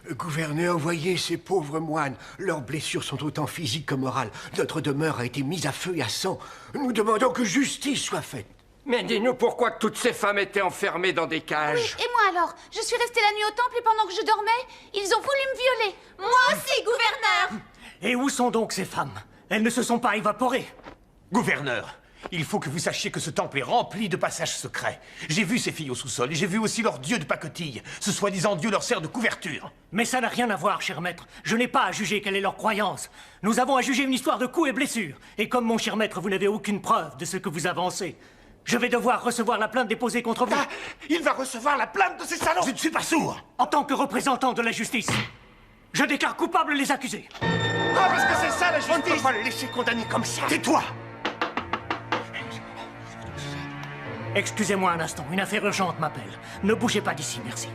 Gouverneur, voyez ces pauvres moines. Leurs blessures sont autant physiques que morales. Notre demeure a été mise à feu et à sang. Nous demandons que justice soit faite. Mais dis-nous pourquoi toutes ces femmes étaient enfermées dans des cages. Oui, et moi alors? Je suis restée la nuit au temple et pendant que je dormais, ils ont voulu me violer. Moi aussi, gouverneur! Et où sont donc ces femmes? Elles ne se sont pas évaporées. Gouverneur, il faut que vous sachiez que ce temple est rempli de passages secrets. J'ai vu ces filles au sous-sol et j'ai vu aussi leur dieu de pacotille. Ce soi-disant dieu leur sert de couverture. Mais ça n'a rien à voir, cher maître. Je n'ai pas à juger quelle est leur croyance. Nous avons à juger une histoire de coups et blessures. Et comme mon cher maître, vous n'avez aucune preuve de ce que vous avancez, je vais devoir recevoir la plainte déposée contre vous. Ah, il va recevoir la plainte de ces salauds! Je ne suis pas sourd! En tant que représentant de la justice, je déclare coupables les accusés. Ah, parce que c'est ça la justice! On ne peut pas le laisser condamner comme ça. Tais-toi! Excusez-moi un instant, une affaire urgente m'appelle. Ne bougez pas d'ici, merci.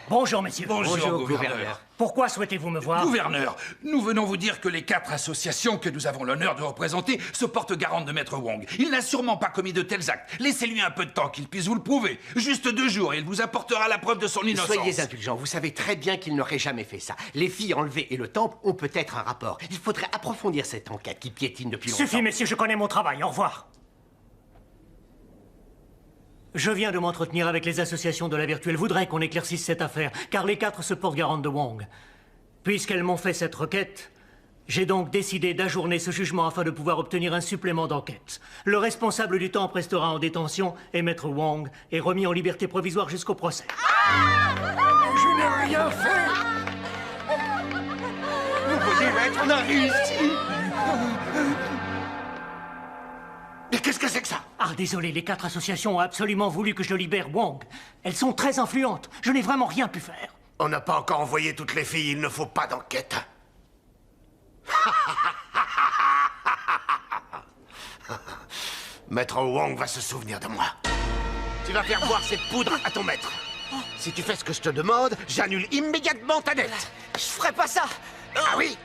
Bonjour, messieurs. Bonjour, gouverneur. Pourquoi souhaitez-vous me voir? Gouverneur, nous venons vous dire que les 4 associations que nous avons l'honneur de représenter se portent garantes de Maître Wong. Il n'a sûrement pas commis de tels actes. Laissez-lui un peu de temps qu'il puisse vous le prouver. Juste 2 jours et il vous apportera la preuve de son innocence. Soyez indulgents, vous savez très bien qu'il n'aurait jamais fait ça. Les filles enlevées et le temple ont peut-être un rapport. Il faudrait approfondir cette enquête qui piétine depuis longtemps. Suffit, messieurs, je connais mon travail. Au revoir. Je viens de m'entretenir avec les associations de la vertu. Elles voudraient qu'on éclaircisse cette affaire, car les 4 se portent garantes de Wong. Puisqu'elles m'ont fait cette requête, j'ai donc décidé d'ajourner ce jugement afin de pouvoir obtenir un supplément d'enquête. Le responsable du temple restera en détention et Maître Wong est remis en liberté provisoire jusqu'au procès. Je n'ai rien fait. Vous voyez, maître, on a réussi. Mais qu'est-ce que c'est que ça? Ah, désolé, les 4 associations ont absolument voulu que je libère Wong. Elles sont très influentes. Je n'ai vraiment rien pu faire. On n'a pas encore envoyé toutes les filles, il ne faut pas d'enquête. Maître Wong va se souvenir de moi. Tu vas faire boire cette poudre à ton maître. Si tu fais ce que je te demande, j'annule immédiatement ta dette. Je ferai pas ça. Ah oui?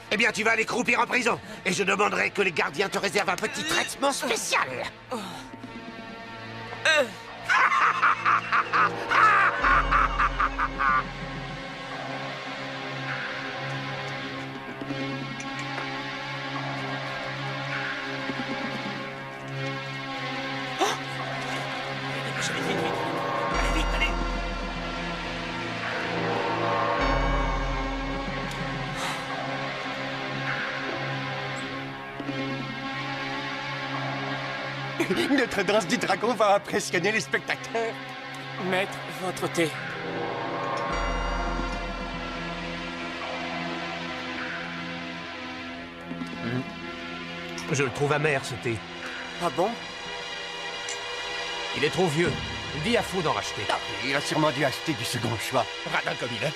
Eh bien, tu vas aller croupir en prison. Et je demanderai que les gardiens te réservent un petit traitement spécial. Allez vite, allez. Notre danse du dragon va impressionner les spectateurs. Maître, votre thé. Je le trouve amer, ce thé. Ah bon? Il est trop vieux. Dis à Fou d'en racheter. Il a sûrement dû acheter du second choix. Radin comme il est.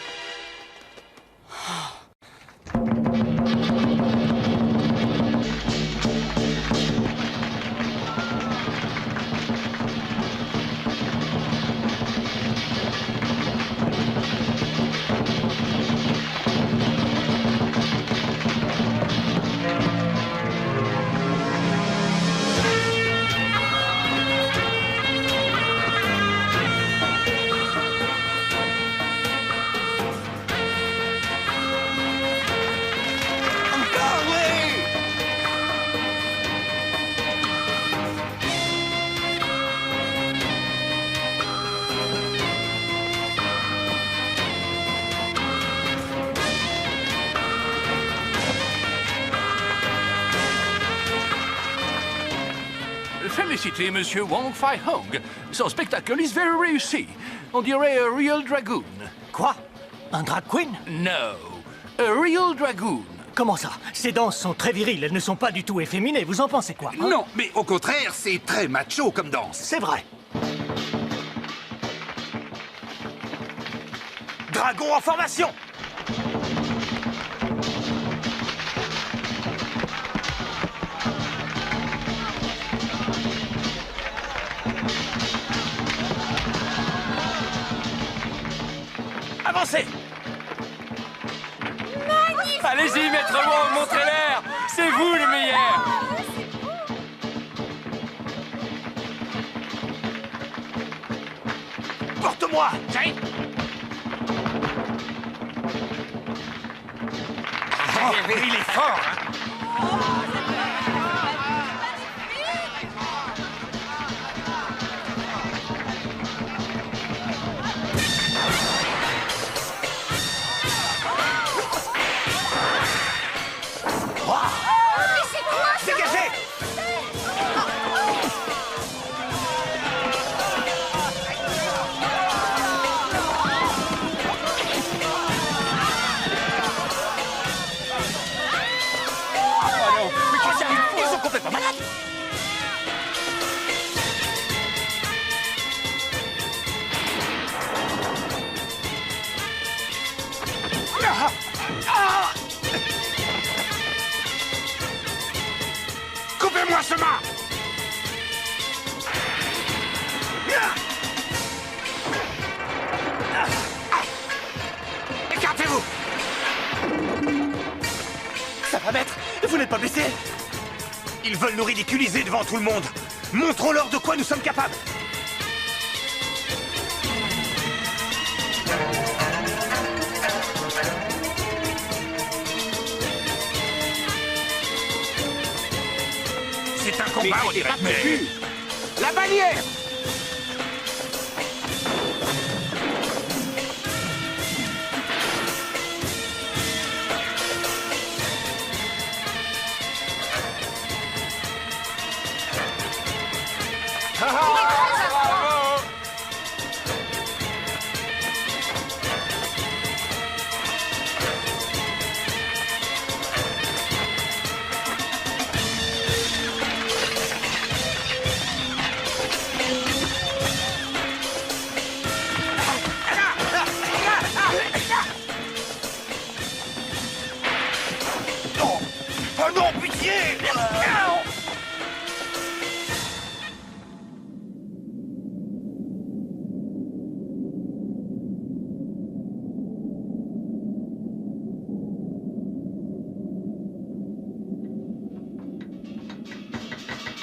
féliciter Monsieur Wong Fai Hong. Son spectacle est very réussi. On dirait a real dragoon. Quoi? Un drag queen? No, a real dragoon. Comment ça? Ces danses sont très viriles, elles ne sont pas du tout efféminées. Vous en pensez quoi? Non, mais au contraire, c'est très macho comme danse. C'est vrai. Dragon en formation! Avancez! Magnifique! Allez-y, maître Wong, montrez-leur! C'est vous les meilleurs! Porte-moi! J'arrive! Il est fort, hein? Mais c'est quoi ça? Dégagez! Oh non! Mais qu'est-ce qu'ils font? Ils sont complètement malades! Coupez-moi ce mât! Écartez-vous! Ça va, maître? Vous n'êtes pas blessé? Ils veulent nous ridiculiser devant tout le monde. Montrons-leur de quoi nous sommes capables. C'est un combat, on dirait. Mais... La bannière! Oh non, pitié!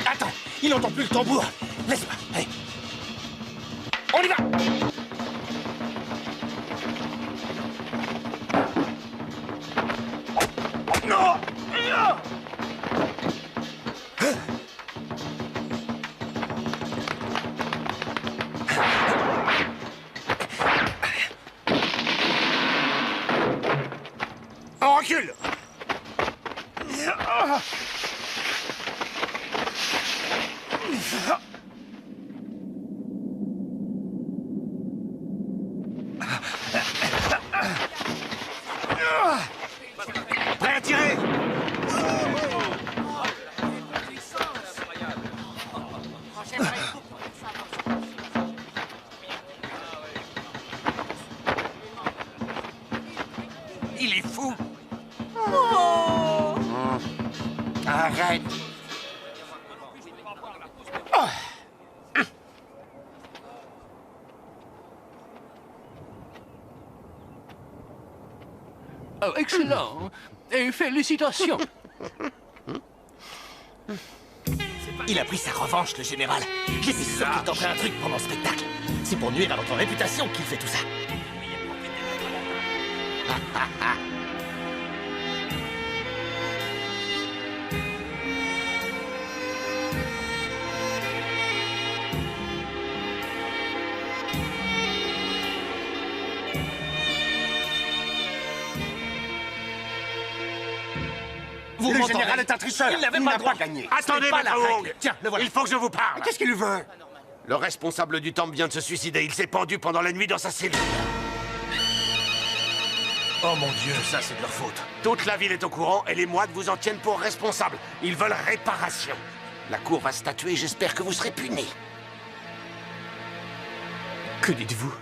Attends, il n'entend plus le tambour. Laisse-moi, allez. On y va! Non! On recule! Prêt à tirer! Il est fou! Arrête! Oh, excellent. Et félicitations. Il a pris sa revanche, le général. J'étais sûr qu'il tenterait un truc pendant le spectacle. C'est pour nuire à votre réputation qu'il fait tout ça. vous Le m'entendez? général est un tricheur. Il n'avait Il pas n'a le droit. pas gagné. Attendez, pas la maître Wong. règle. Tiens, le voilà. Il faut que je vous parle. Qu'est-ce qu'il veut? Le responsable du temple vient de se suicider. Il s'est pendu pendant la nuit dans sa cellule. Oh mon Dieu, Ça, c'est de leur faute. Toute la ville est au courant et les moines vous en tiennent pour responsable. Ils veulent réparation. La cour va statuer et j'espère que vous serez punis. Que dites-vous?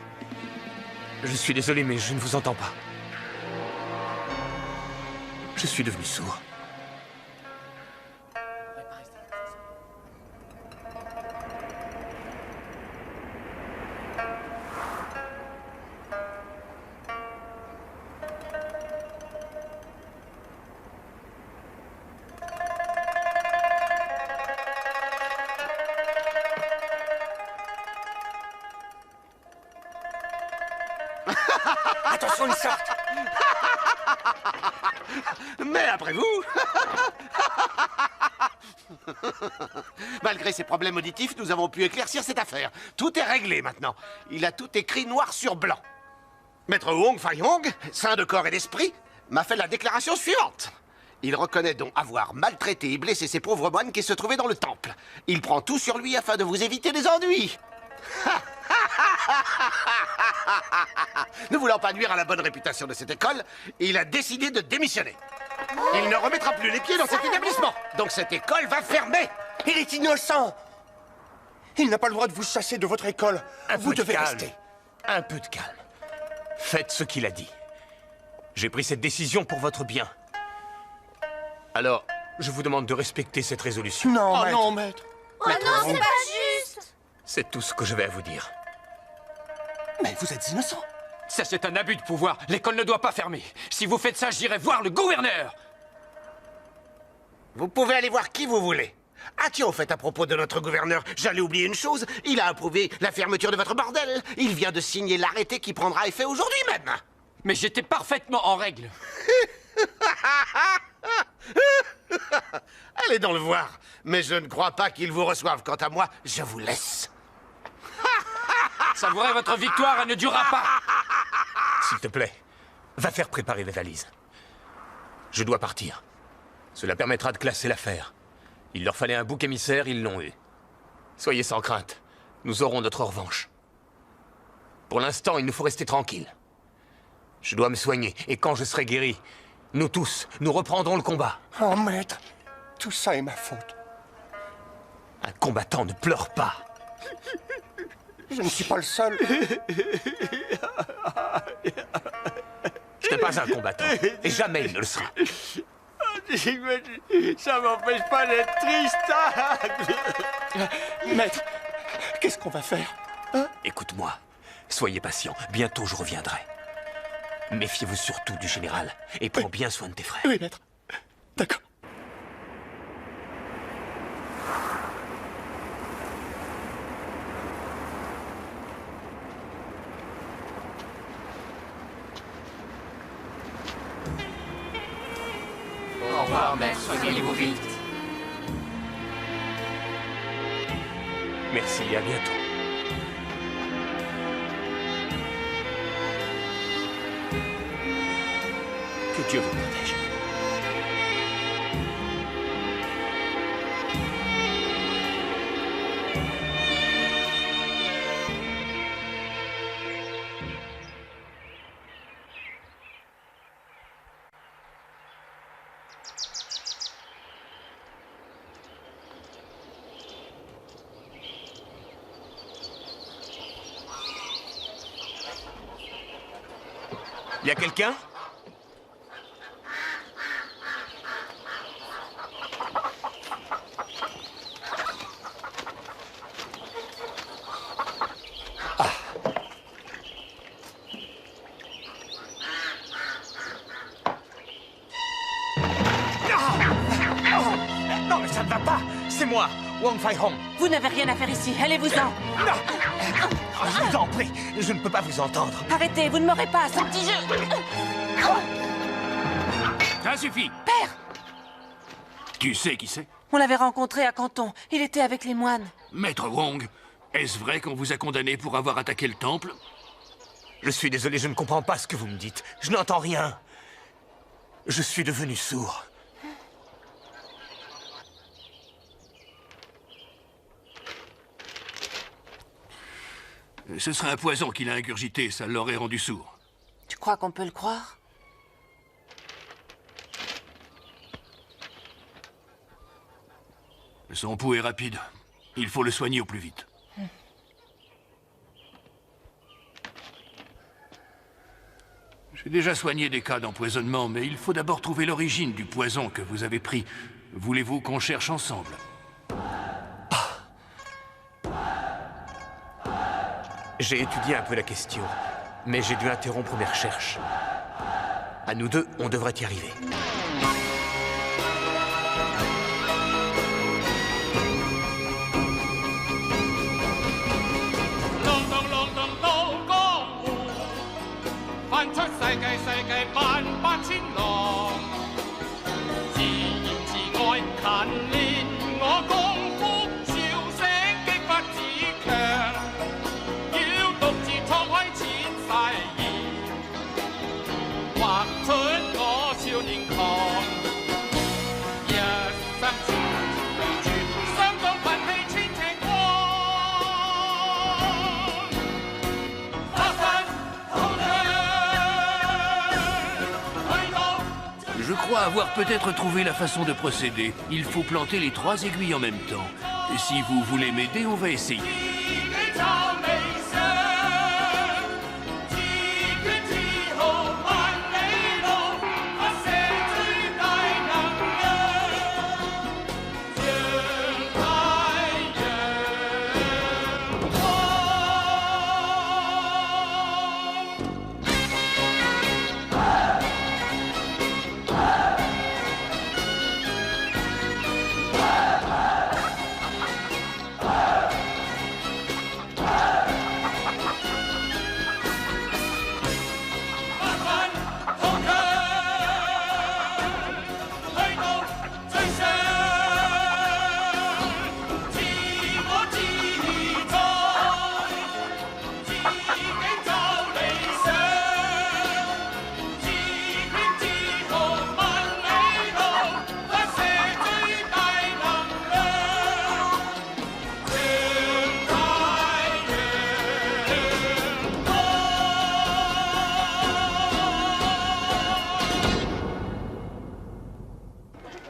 Je suis désolé, mais je ne vous entends pas. Je suis devenu sourd. Attention, ils sortent. Mais après vous... Malgré ses problèmes auditifs, nous avons pu éclaircir cette affaire. Tout est réglé maintenant. Il a tout écrit noir sur blanc. Maître Wong Fai-hong, saint de corps et d'esprit, m'a fait la déclaration suivante. Il reconnaît donc avoir maltraité et blessé ces pauvres moines qui se trouvaient dans le temple. Il prend tout sur lui afin de vous éviter des ennuis. Ne voulant pas nuire à la bonne réputation de cette école, il a décidé de démissionner. Il ne remettra plus les pieds dans cet établissement. Donc cette école va fermer. Il est innocent. Il n'a pas le droit de vous chasser de votre école. Vous devez rester. Un peu de calme. Faites ce qu'il a dit. J'ai pris cette décision pour votre bien. Alors, je vous demande de respecter cette résolution. Non, Oh maître. non, maître. Oh non, c'est pas juste. C'est tout ce que je vais à vous dire. Mais vous êtes innocent. Ça, c'est un abus de pouvoir. L'école ne doit pas fermer. Si vous faites ça, j'irai voir le gouverneur. Vous pouvez aller voir qui vous voulez. Ah tiens, au fait, à propos de notre gouverneur, j'allais oublier une chose. Il a approuvé la fermeture de votre bordel. Il vient de signer l'arrêté qui prendra effet aujourd'hui même. Mais j'étais parfaitement en règle. Allez dans le voir. Mais je ne crois pas qu'il vous reçoive. Quant à moi, je vous laisse. Savourez votre victoire, elle ne durera pas. S'il te plaît, va faire préparer les valises. Je dois partir. Cela permettra de classer l'affaire. Il leur fallait un bouc émissaire, ils l'ont eu. Soyez sans crainte, nous aurons notre revanche. Pour l'instant, il nous faut rester tranquilles. Je dois me soigner, et quand je serai guéri, nous tous, nous reprendrons le combat. Oh, maître, tout ça est ma faute. Un combattant ne pleure pas. Je ne suis pas le seul. Ce n'est pas un combattant, et jamais il ne le sera. Ça m'empêche pas d'être triste. Maître, qu'est-ce qu'on va faire? Écoute-moi, soyez patient, bientôt je reviendrai. Méfiez-vous surtout du général, et prends bien soin de tes frères. Oui, maître. D'accord. Au revoir, maître. Soignez-vous vite. Merci, à bientôt. Que Dieu vous protège. Y a quelqu'un? Non, mais ça ne va pas. C'est moi, Wong Fai-hong. Vous n'avez rien à faire ici, allez-vous-en. Je vous en prie, je ne peux pas vous entendre. Arrêtez, vous ne m'aurez pas, ce petit jeu. Ça suffit. Père! Tu sais qui c'est? On l'avait rencontré à Canton. Il était avec les moines. Maître Wong, est-ce vrai qu'on vous a condamné pour avoir attaqué le temple? Je suis désolé, je ne comprends pas ce que vous me dites. Je n'entends rien. Je suis devenu sourd. Ce serait un poison qu'il a ingurgité, ça l'aurait rendu sourd. Tu crois qu'on peut le croire? Son pouls est rapide. Il faut le soigner au plus vite. J'ai déjà soigné des cas d'empoisonnement, mais il faut d'abord trouver l'origine du poison que vous avez pris. Voulez-vous qu'on cherche ensemble? J'ai étudié un peu la question, mais j'ai dû interrompre mes recherches. À nous deux, on devrait y arriver. Je crois avoir peut-être trouvé la façon de procéder. Il faut planter les 3 aiguilles en même temps. Et si vous voulez m'aider, on va essayer.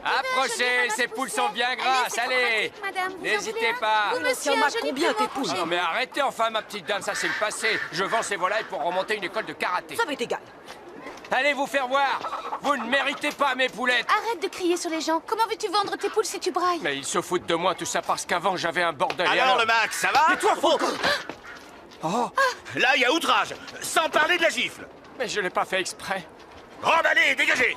Approchez, ces poules sont bien grasses, allez! N'hésitez pas! Oui, monsieur, un joli combien peu tes poules? Non mais arrêtez enfin, ma petite dame, ça c'est le passé. Je vends ces volailles pour remonter une école de karaté. Ça m'est égal. Allez vous faire voir! Vous ne méritez pas mes poulettes! Arrête de crier sur les gens. Comment veux-tu vendre tes poules si tu brailles? Mais ils se foutent de moi, tout ça parce qu'avant j'avais un bordel. Alors le Max, ça va? Et toi, Foucault? Oh. Là, il y a outrage, sans parler de la gifle. Mais je l'ai pas fait exprès. Grande allez, dégagez!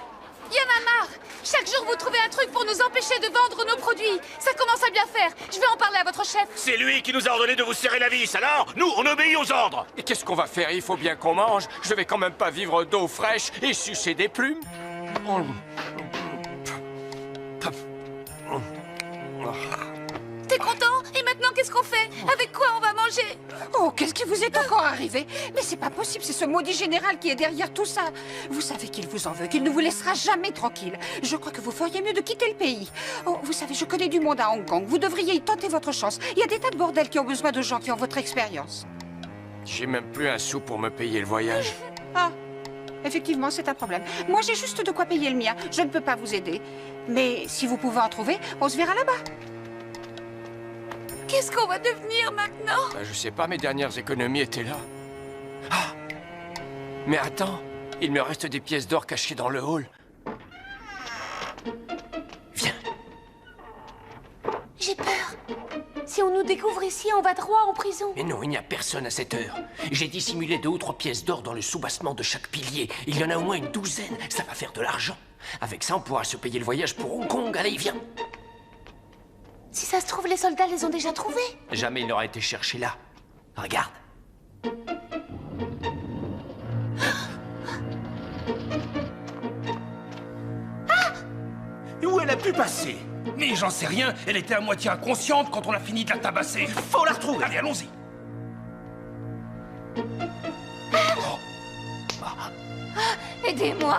Y'en a marre! Chaque jour, vous trouvez un truc pour nous empêcher de vendre nos produits. Ça commence à bien faire. Je vais en parler à votre chef. C'est lui qui nous a ordonné de vous serrer la vis, alors nous, on obéit aux ordres. Et qu'est-ce qu'on va faire? Il faut bien qu'on mange. Je vais quand même pas vivre d'eau fraîche et sucer des plumes. T'es content? Et maintenant, qu'est-ce qu'on fait? Avec quoi on va manger? Oh, qu'est-ce qui vous est encore arrivé? Mais c'est pas possible, c'est ce maudit général qui est derrière tout ça. Vous savez qu'il vous en veut, qu'il ne vous laissera jamais tranquille. Je crois que vous feriez mieux de quitter le pays. Oh, vous savez, je connais du monde à Hong Kong. Vous devriez y tenter votre chance. Il y a des tas de bordels qui ont besoin de gens qui ont votre expérience. J'ai même plus un sou pour me payer le voyage. Ah, effectivement, c'est un problème. Moi, j'ai juste de quoi payer le mien. Je ne peux pas vous aider. Mais si vous pouvez en trouver, on se verra là-bas. Qu'est-ce qu'on va devenir maintenant? Je sais pas, mes dernières économies étaient là. Ah! Mais attends, il me reste des pièces d'or cachées dans le hall. Viens. J'ai peur. Si on nous découvre ici, on va droit en prison. Mais non, il n'y a personne à cette heure. J'ai dissimulé 2 ou 3 pièces d'or dans le soubassement de chaque pilier. Il y en a au moins une douzaine. Ça va faire de l'argent. Avec ça, on pourra se payer le voyage pour Hong Kong. Allez, viens. Si ça se trouve, les soldats les ont déjà trouvés. Jamais il n'aura été cherché là. Regarde. Et où elle a pu passer? Mais j'en sais rien, elle était à moitié inconsciente quand on a fini de la tabasser. Faut la retrouver. Allez, allons-y. Aidez-moi.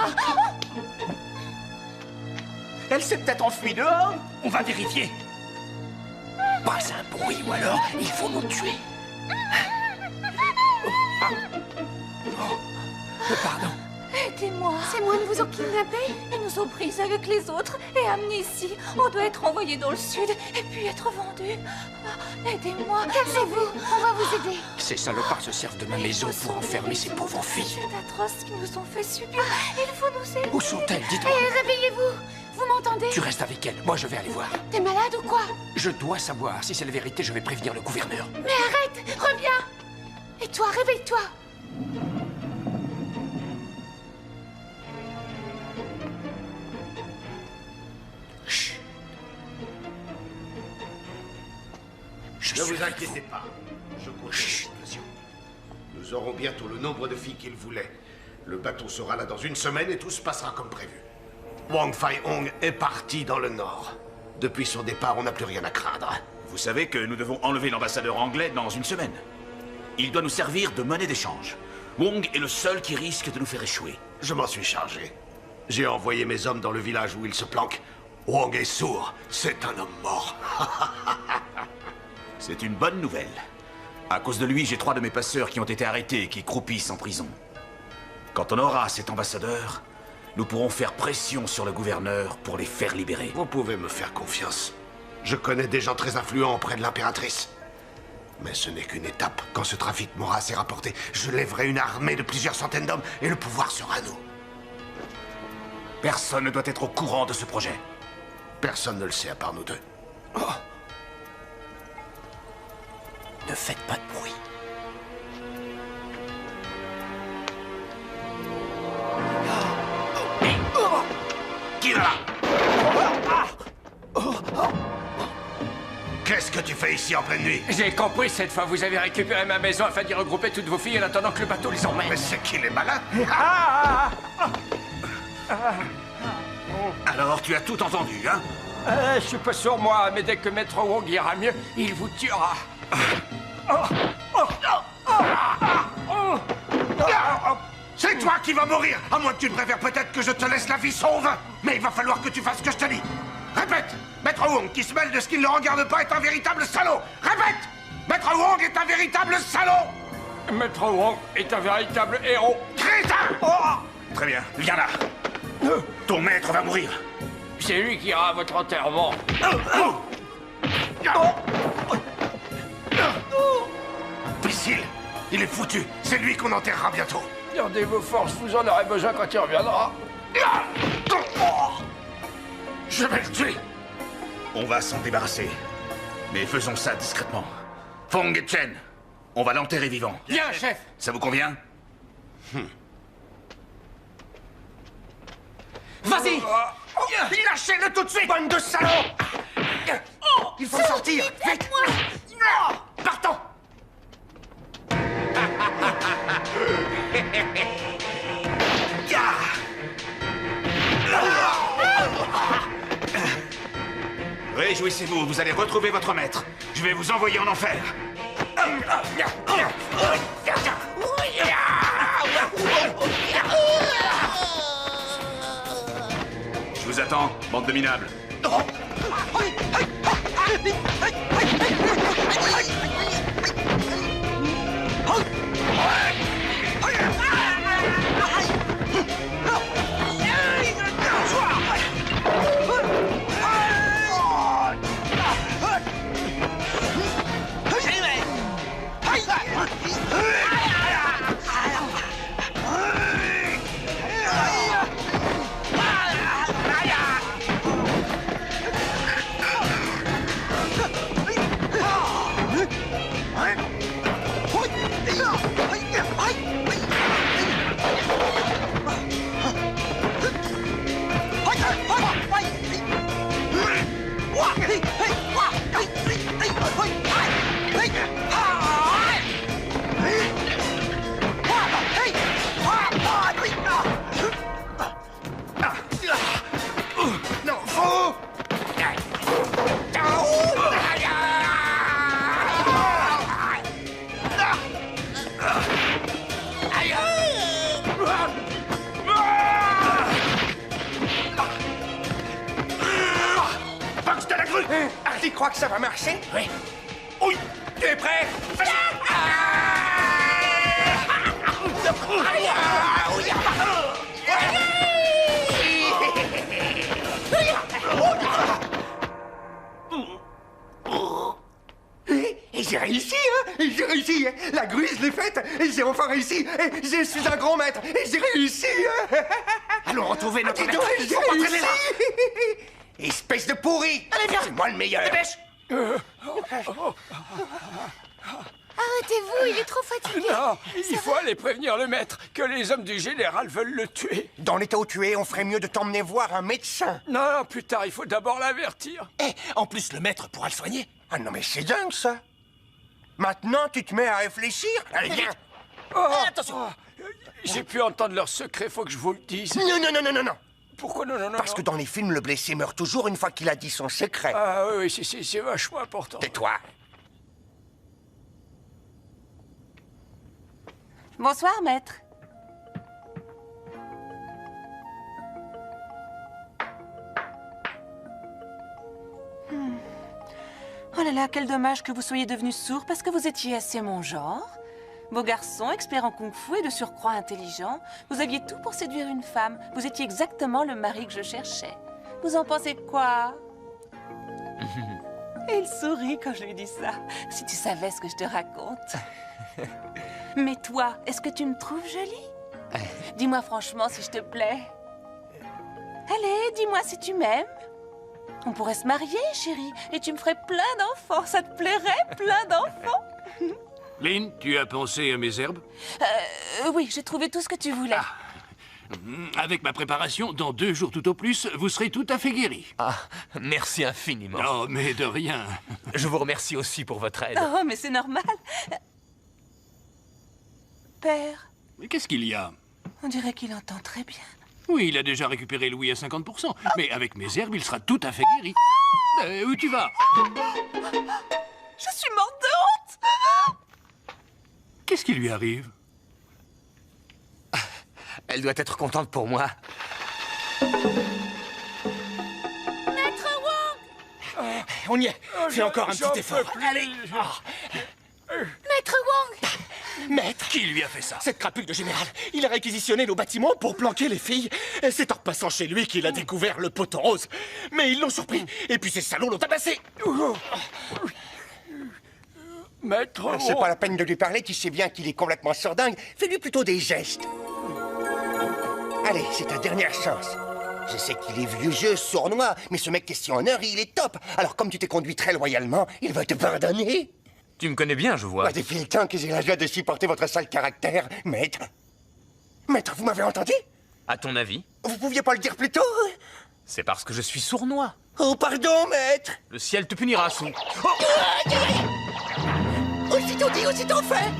Elle s'est peut-être enfuie dehors. On va vérifier. Pas un bruit ou alors il faut nous tuer. Aidez-moi. Ces moines vous ont kidnappé? Ils nous ont prises avec les autres et amenés ici. On doit être envoyés dans le sud et puis être vendus. Aidez-moi. Calmez-vous, on va vous aider. Ces salopards se servent de ma maison pour enfermer ces pauvres filles. C'est atroce ce qu'ils nous ont fait subir. Il faut nous aider. Où sont-elles? Dites-moi. Réveillez-vous. Vous m'entendez? Tu restes avec elles. Moi, je vais aller voir. T'es malade ou quoi? Je dois savoir. Si c'est la vérité, je vais prévenir le gouverneur. Mais arrête, reviens. Et toi, réveille-toi. Chut. Ne vous inquiétez pas. Je compte sur l'occasion. Nous aurons bientôt le nombre de filles qu'il voulait. Le bateau sera là dans une semaine et tout se passera comme prévu. Wang Fai-hong est parti dans le nord. Depuis son départ, on n'a plus rien à craindre. Vous savez que nous devons enlever l'ambassadeur anglais dans une semaine. Il doit nous servir de monnaie d'échange. Wong est le seul qui risque de nous faire échouer. Je m'en suis chargé. J'ai envoyé mes hommes dans le village où il se planque. Wong est sourd. C'est un homme mort. C'est une bonne nouvelle. À cause de lui, j'ai 3 de mes passeurs qui ont été arrêtés et qui croupissent en prison. Quand on aura cet ambassadeur, nous pourrons faire pression sur le gouverneur pour les faire libérer. Vous pouvez me faire confiance. Je connais des gens très influents auprès de l'impératrice. Mais ce n'est qu'une étape. Quand ce trafic m'aura assez rapporté, je lèverai une armée de plusieurs centaines d'hommes et le pouvoir sera à nous. Personne ne doit être au courant de ce projet. Personne ne le sait à part nous deux. Oh. Ne faites pas de bruit. Qui est là? Qu'est-ce que tu fais ici en pleine nuit? J'ai compris cette fois. Vous avez récupéré ma maison afin d'y regrouper toutes vos filles en attendant que le bateau les emmène. Mais c'est qu'il est malade. Alors, tu as tout entendu, hein? Je suis pas sourd, moi, mais dès que Maître Wong ira mieux, il vous tuera. C'est toi qui vas mourir, à moins que tu ne préfères peut-être que je te laisse la vie sauve. Mais il va falloir que tu fasses ce que je te dis. Répète, Maître Wong qui se mêle de ce qui ne le regarde pas est un véritable salaud. Répète, Maître Wong est un véritable salaud. Maître Wong est un véritable héros. Crétin! Très bien, viens là. Ton maître va mourir. C'est lui qui ira à votre enterrement. Imbécile, il est foutu. C'est lui qu'on enterrera bientôt. Gardez vos forces, vous en aurez besoin quand il reviendra. Je vais le tuer. On va s'en débarrasser. Mais faisons ça discrètement. Fong et Chen, on va l'enterrer vivant. Bien, chef. Ça vous convient? Vas-y! Lâchez-le tout de suite, bande de salauds! Il faut sortir! Vite! Partons! Réjouissez-vous, vous allez retrouver votre maître. Je vais vous envoyer en enfer. Je vous attends, bande de minables. Tu crois que ça va marcher? Oui. Oui. Tu es prêt? réussi. La grue, je l'ai faite. Et j'ai enfin réussi. Et je suis un grand maître. Et j'ai réussi. Allons retrouver notre maître. J'ai réussi. Espèce de pourri. Allez, viens. C'est moi le meilleur. Dépêche. Arrêtez-vous, il est trop fatigué. Non, il faut aller prévenir le maître que les hommes du général veulent le tuer. Dans l'état où tu es, on ferait mieux de t'emmener voir un médecin. Non, plus tard, il faut d'abord l'avertir. En plus, le maître pourra le soigner. Ah non, mais c'est dingue, ça. Maintenant, tu te mets à réfléchir. Allez, viens. Attention. J'ai pu entendre leur secret, faut que je vous le dise. Non. Pourquoi non? Parce que dans les films, le blessé meurt toujours une fois qu'il a dit son secret. Ah oui, c'est vachement important. Tais-toi. Bonsoir, maître. Oh là là, quel dommage que vous soyez devenu sourd parce que vous étiez assez mon genre. Beau garçon, expert en kung-fu et de surcroît intelligent. Vous aviez tout pour séduire une femme. Vous étiez exactement le mari que je cherchais. Vous en pensez quoi? Et il sourit quand je lui dis ça. Si tu savais ce que je te raconte. Mais toi, est-ce que tu me trouves jolie? Dis-moi franchement si je te plais. Allez, dis-moi si tu m'aimes. On pourrait se marier, chérie, et tu me ferais plein d'enfants. Ça te plairait, plein d'enfants? Lynn, tu as pensé à mes herbes? Oui, j'ai trouvé tout ce que tu voulais. Avec ma préparation, dans 2 jours tout au plus, vous serez tout à fait guéri. Ah, merci infiniment. Non, mais de rien. Je vous remercie aussi pour votre aide. Oh, mais c'est normal. Père, Mais qu'est-ce qu'il y a? on dirait qu'il entend très bien. Oui, il a déjà récupéré Louis à 50%. Mais avec mes herbes, il sera tout à fait guéri. Où tu vas? Je suis morte de honte. Qu'est-ce qui lui arrive? Elle doit être contente pour moi. Maître Wong! On y est. Fais encore un petit effort. Allez. Maître Wong! Maître, Qui lui a fait ça? cette crapule de général, il a réquisitionné nos bâtiments pour planquer les filles. Et c'est en repassant chez lui qu'il a découvert le poteau rose. Mais ils l'ont surpris. Et puis ces salauds l'ont tabassé. Maître, C'est pas la peine de lui parler, tu sais bien qu'il est complètement sordingue. Fais-lui plutôt des gestes. Allez, c'est ta dernière chance. Je sais qu'il est vieux jeu, sournois, mais ce mec questionnaire, il est top. Alors comme tu t'es conduit très loyalement, il va te pardonner. Tu me connais bien, je vois. Bah, depuis le temps que j'ai la joie de supporter votre sale caractère, maître. Maître, vous m'avez entendu? À ton avis? Vous pouviez pas le dire plus tôt? C'est parce que je suis sournois. Oh, pardon, maître. Le ciel te punira, Sou. Aussitôt dit, aussitôt fait.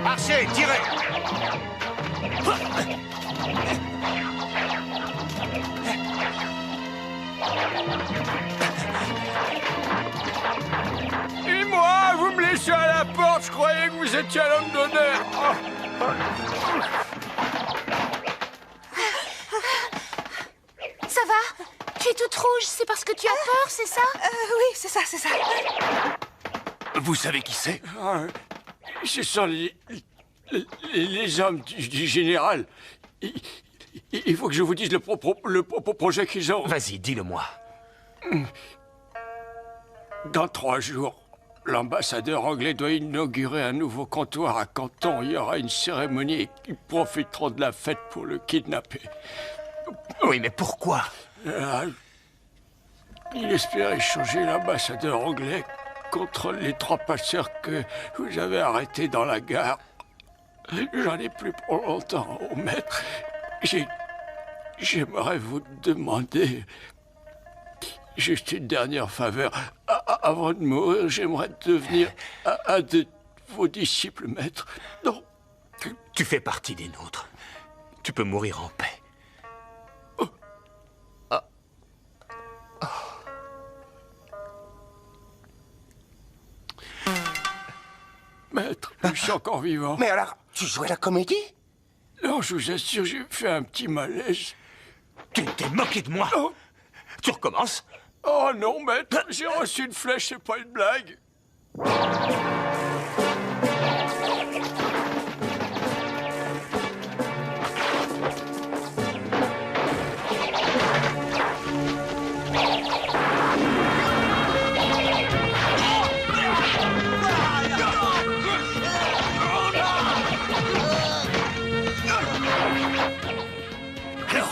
Archer, tirez. Et moi, vous me laissez à la porte, je croyais que vous étiez l'homme d'honneur. Ça va? Tu es toute rouge, c'est parce que tu as peur, c'est ça? Oui, c'est ça, c'est ça. vous savez qui c'est? Ce sont les hommes du général. Il faut que je vous dise le projet qu'ils ont. Vas-y, dis-le-moi. Dans 3 jours, l'ambassadeur anglais doit inaugurer un nouveau comptoir à Canton. Il y aura une cérémonie et ils profiteront de la fête pour le kidnapper. Oui, mais pourquoi? Il espère échanger l'ambassadeur anglais contre les 3 passeurs que vous avez arrêtés dans la gare. J'en ai plus pour longtemps, oh maître. J'aimerais vous demander juste une dernière faveur. Avant de mourir, j'aimerais devenir un de vos disciples, maître. Non. Tu fais partie des nôtres. Tu peux mourir en paix. Maître, je suis encore vivant. Mais alors, tu jouais la comédie? Non, je vous assure, j'ai fait un petit malaise. Tu t'es moqué de moi? Oh. Tu recommences? Oh non, maître, j'ai reçu une flèche, c'est pas une blague.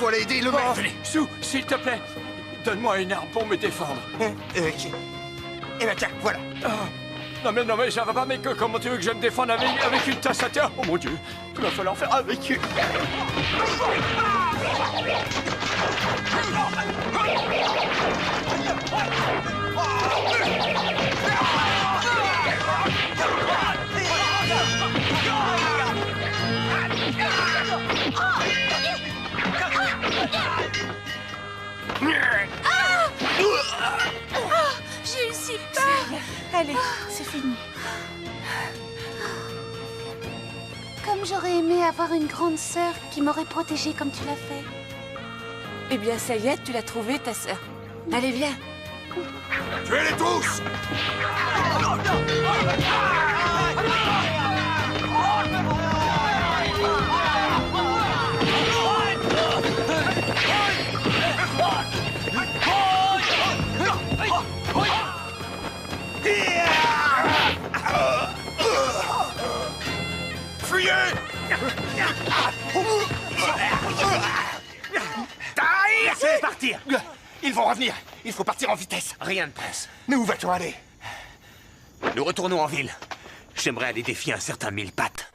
faut aller aider le Bon, maître. venez. Sue, s'il te plaît, donne-moi une arme pour me défendre. Eh ben tiens, voilà. Non mais ça va pas, mec. Comment tu veux que je me défende avec une tasse à terre? Oh mon Dieu, il va falloir faire avec eux. J'ai eu si peur. Allez, c'est fini. Comme j'aurais aimé avoir une grande sœur qui m'aurait protégée comme tu l'as fait. Eh bien, ça y est, tu l'as trouvée, ta sœur. Allez, viens. Tuez-les tous! Fuyez! Laissez-les partir! Ils vont revenir. Il faut partir en vitesse. Rien ne presse. Mais où va-t-on aller? Nous retournons en ville. J'aimerais aller défier un certain Mille-Pattes.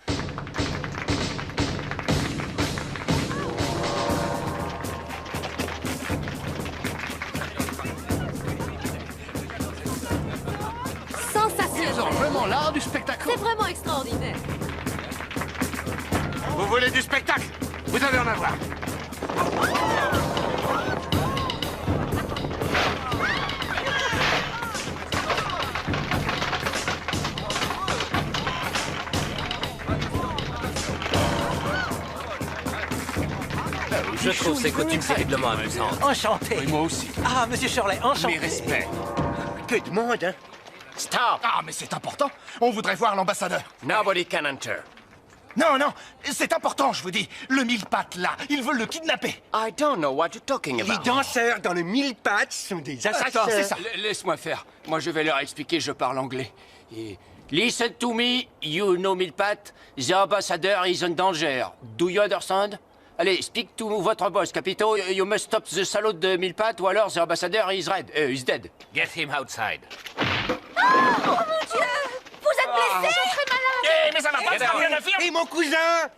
Sensationnel. Ils ont vraiment l'art du spectacle. C'est vraiment extraordinaire. Vous voulez du spectacle? Vous allez en avoir. Je trouve ces coutumes terriblement amusantes. Enchanté. Oui, moi aussi. Ah, monsieur Shirley, enchanté. Mes respects. Que de monde, hein? Stop! Ah, mais c'est important. On voudrait voir l'ambassadeur. Nobody can enter. Non, non, c'est important, je vous dis. Le Mille-Pattes, là, ils veulent le kidnapper. I don't know what you're talking Les about. danseurs dans le Mille-Pattes sont des assassins. Attends, c'est ça. Laisse-moi faire. Moi, je vais leur expliquer, je parle anglais. Et... Listen to me, you know Mille-Pattes. The ambassador is in danger. Do you understand? Allez, speak to votre boss, Capito. You must stop the salaud de Mille-Pattes, ou alors the ambassador is dead. Get him outside. Oh mon Dieu! Vous êtes blessé? Ils sont très malades. Mais ça va pas, ça n'a rien à faire. Et mon cousin?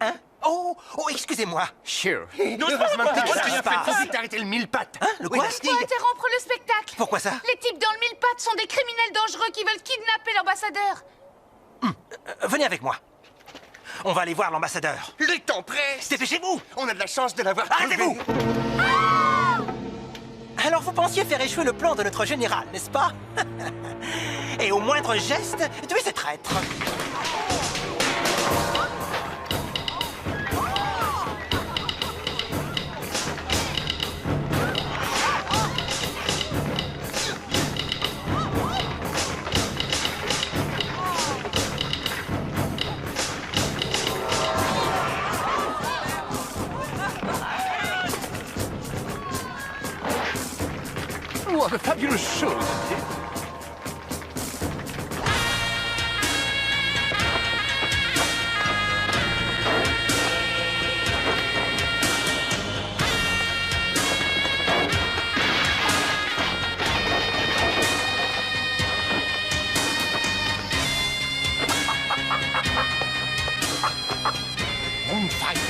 Hein? Oh, excusez-moi. Sure. Heureusement que qu'est-ce qui se passe? Faut vite arrêter le Mille-Pattes. Hein? Le quoi? Il faut interrompre le spectacle. Pourquoi ça? Les types dans le Mille-Pattes sont des criminels dangereux qui veulent kidnapper l'ambassadeur. Venez avec moi. On va aller voir l'ambassadeur. Le temps presse. Dépêchez-vous. On a de la chance de l'avoir Arrêtez-vous. Alors vous pensiez faire échouer le plan de notre général, n'est-ce pas? Et au moindre geste, tuez ces traîtres. What a fabulous show.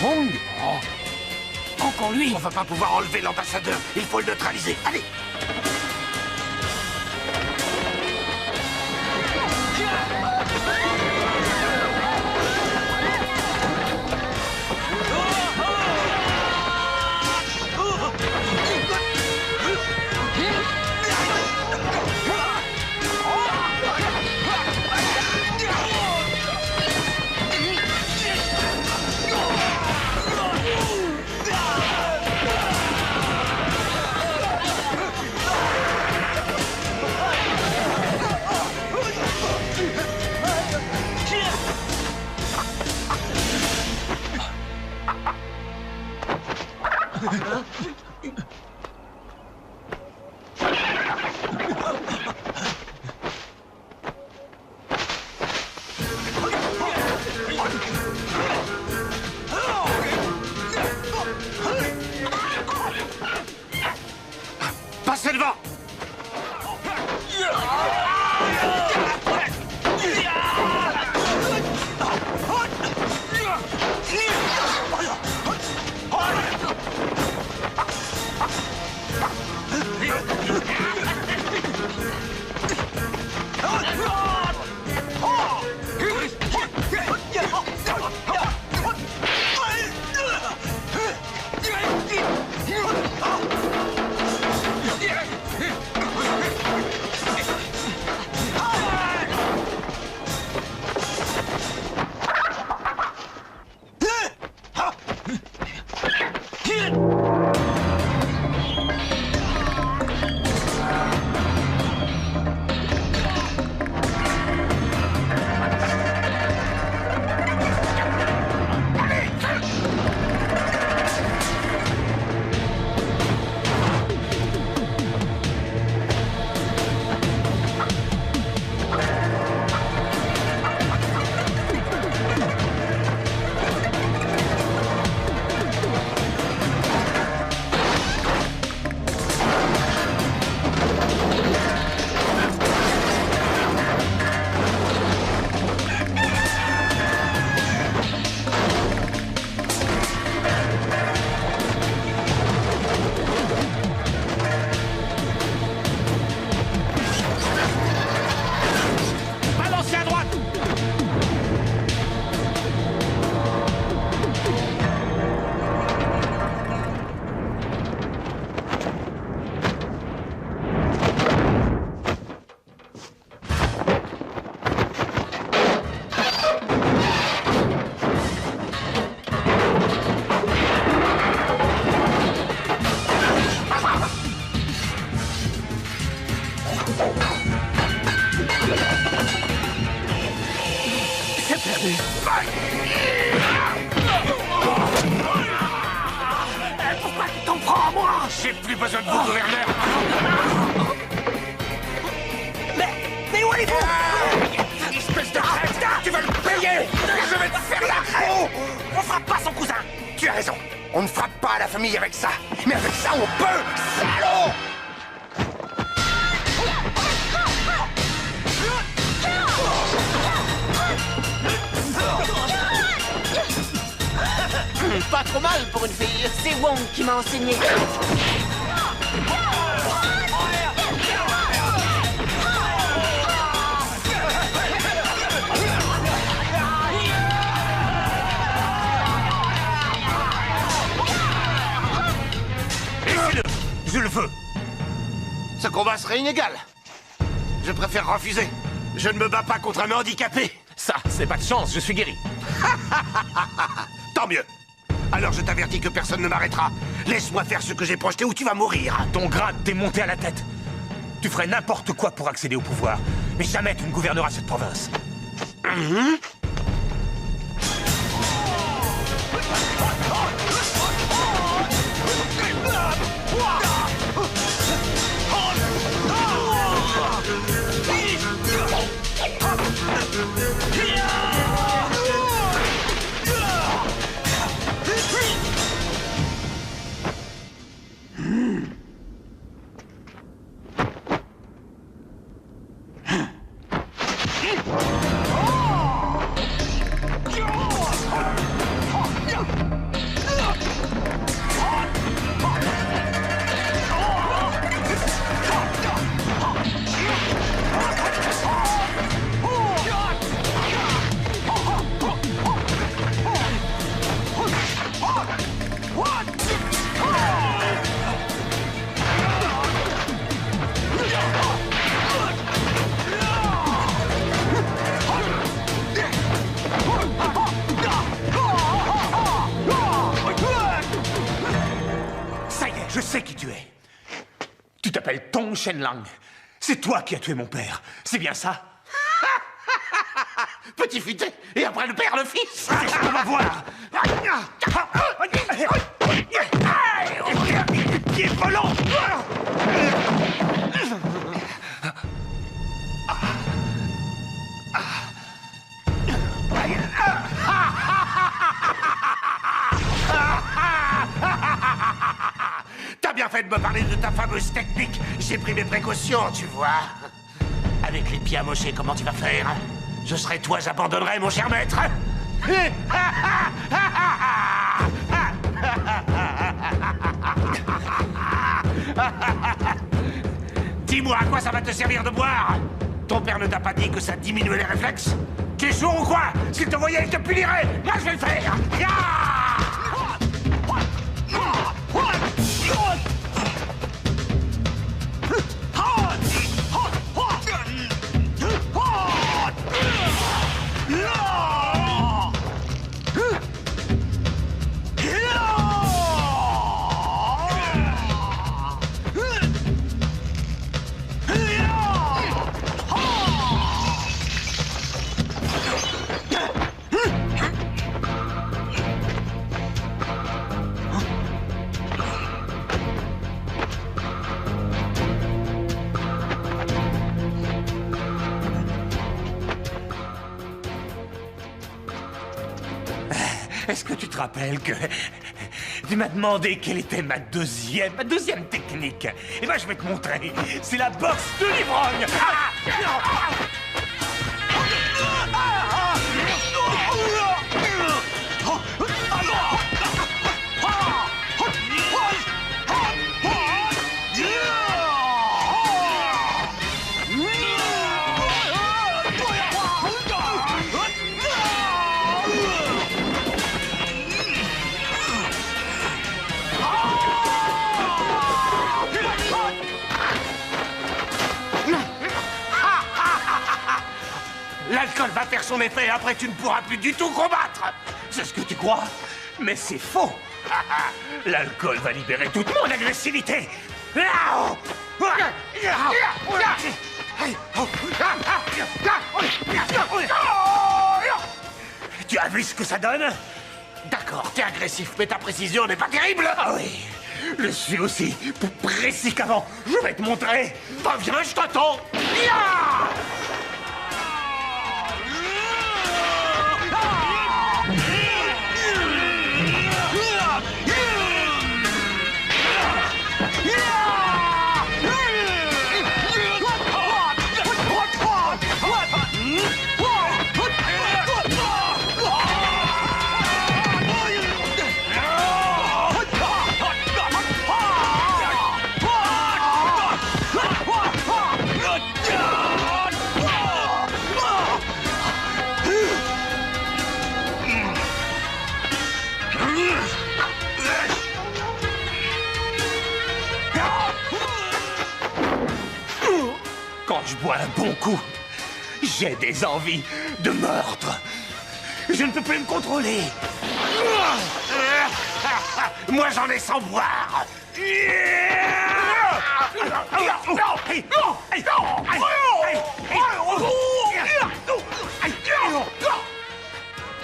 Wong. Oh. Encore lui. On va pas pouvoir enlever l'ambassadeur. Il faut le neutraliser. Allez. besoin de vous, gouverneur. Mais où allez-vous? Espèce de traite! Tu vas le payer! Je vais te faire la peau! On frappe pas son cousin! Tu as raison. On ne frappe pas la famille avec ça. Mais avec ça, on peut! Salaud! Pas trop mal pour une fille. C'est Wong qui m'a enseigné. Laissez-le! Je le veux! Ce combat serait inégal. Je préfère refuser. Je ne me bats pas contre un handicapé. Ça, c'est pas de chance, je suis guéri. Tant mieux. Alors je t'avertis que personne ne m'arrêtera. Laisse-moi faire ce que j'ai projeté ou tu vas mourir. Ton grade t'est monté à la tête. Tu ferais n'importe quoi pour accéder au pouvoir. Mais jamais tu ne gouverneras cette province. Je sais qui tu es. Tu t'appelles Tong Shenlang. C'est toi qui as tué mon père. C'est bien ça? Petit futé, et après le père, le fils. C'est ce qu'on va voir. Pied volant. T'as bien fait de me parler de ta fameuse technique. J'ai pris mes précautions, tu vois. Avec les pieds amochés, comment tu vas faire? Je serai toi, j'abandonnerai, mon cher maître. Dis-moi, à quoi ça va te servir de boire? Ton père ne t'a pas dit que ça diminuait les réflexes? Tu es sourd ou quoi? S'il te voyait, il te punirait. Moi, je vais le faire. Est-ce que tu te rappelles que tu m'as demandé quelle était ma deuxième technique? Eh ben, je vais te montrer. C'est la boxe de l'ivrogne. L'alcool va faire son effet, après tu ne pourras plus du tout combattre. C'est ce que tu crois, mais c'est faux. L'alcool va libérer toute mon agressivité. Tu as vu ce que ça donne? D'accord, t'es agressif, mais ta précision n'est pas terrible. Ah oui, je suis aussi précis qu'avant. Je vais te montrer. Va, viens, je t'attends. Ya! Quand je bois un bon coup, j'ai des envies de meurtre. Je ne peux plus me contrôler. Moi, j'en ai sans boire.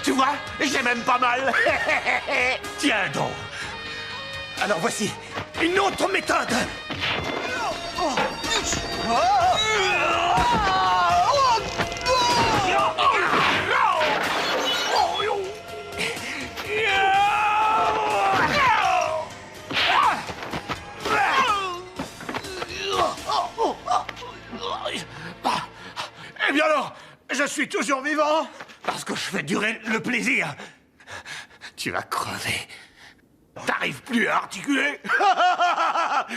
Tu vois, j'ai même pas mal. Tiens donc. Alors voici une autre méthode. Eh bien alors, je suis toujours vivant parce que je fais durer le plaisir. Tu vas crever. T'arrives plus à articuler.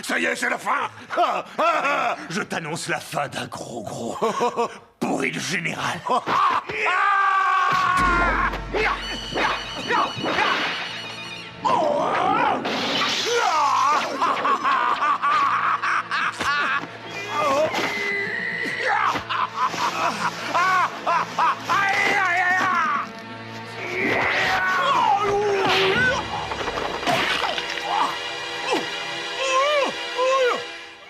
Ça y est, c'est la fin. Je t'annonce la fin d'un gros pourri de général.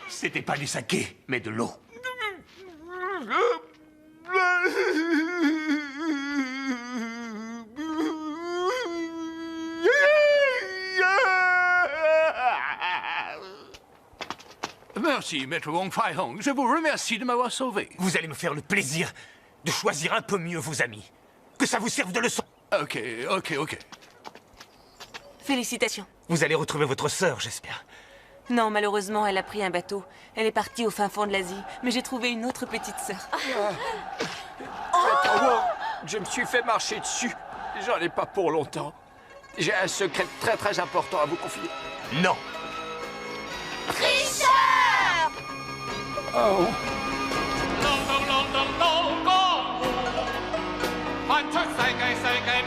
C'était pas du saké, mais de l'eau. Merci, Maître Wong Fai Hong. Je vous remercie de m'avoir sauvé. Vous allez me faire le plaisir de choisir un peu mieux vos amis. Que ça vous serve de leçon. Ok. Félicitations. Vous allez retrouver votre sœur, j'espère. Non, malheureusement, elle a pris un bateau. Elle est partie au fin fond de l'Asie, mais j'ai trouvé une autre petite sœur. Maître Wong, je me suis fait marcher dessus. J'en ai pas pour longtemps. J'ai un secret très important à vous confier. Non. Tricheur! Oh. Long, long, long, long, long, long. 看出世界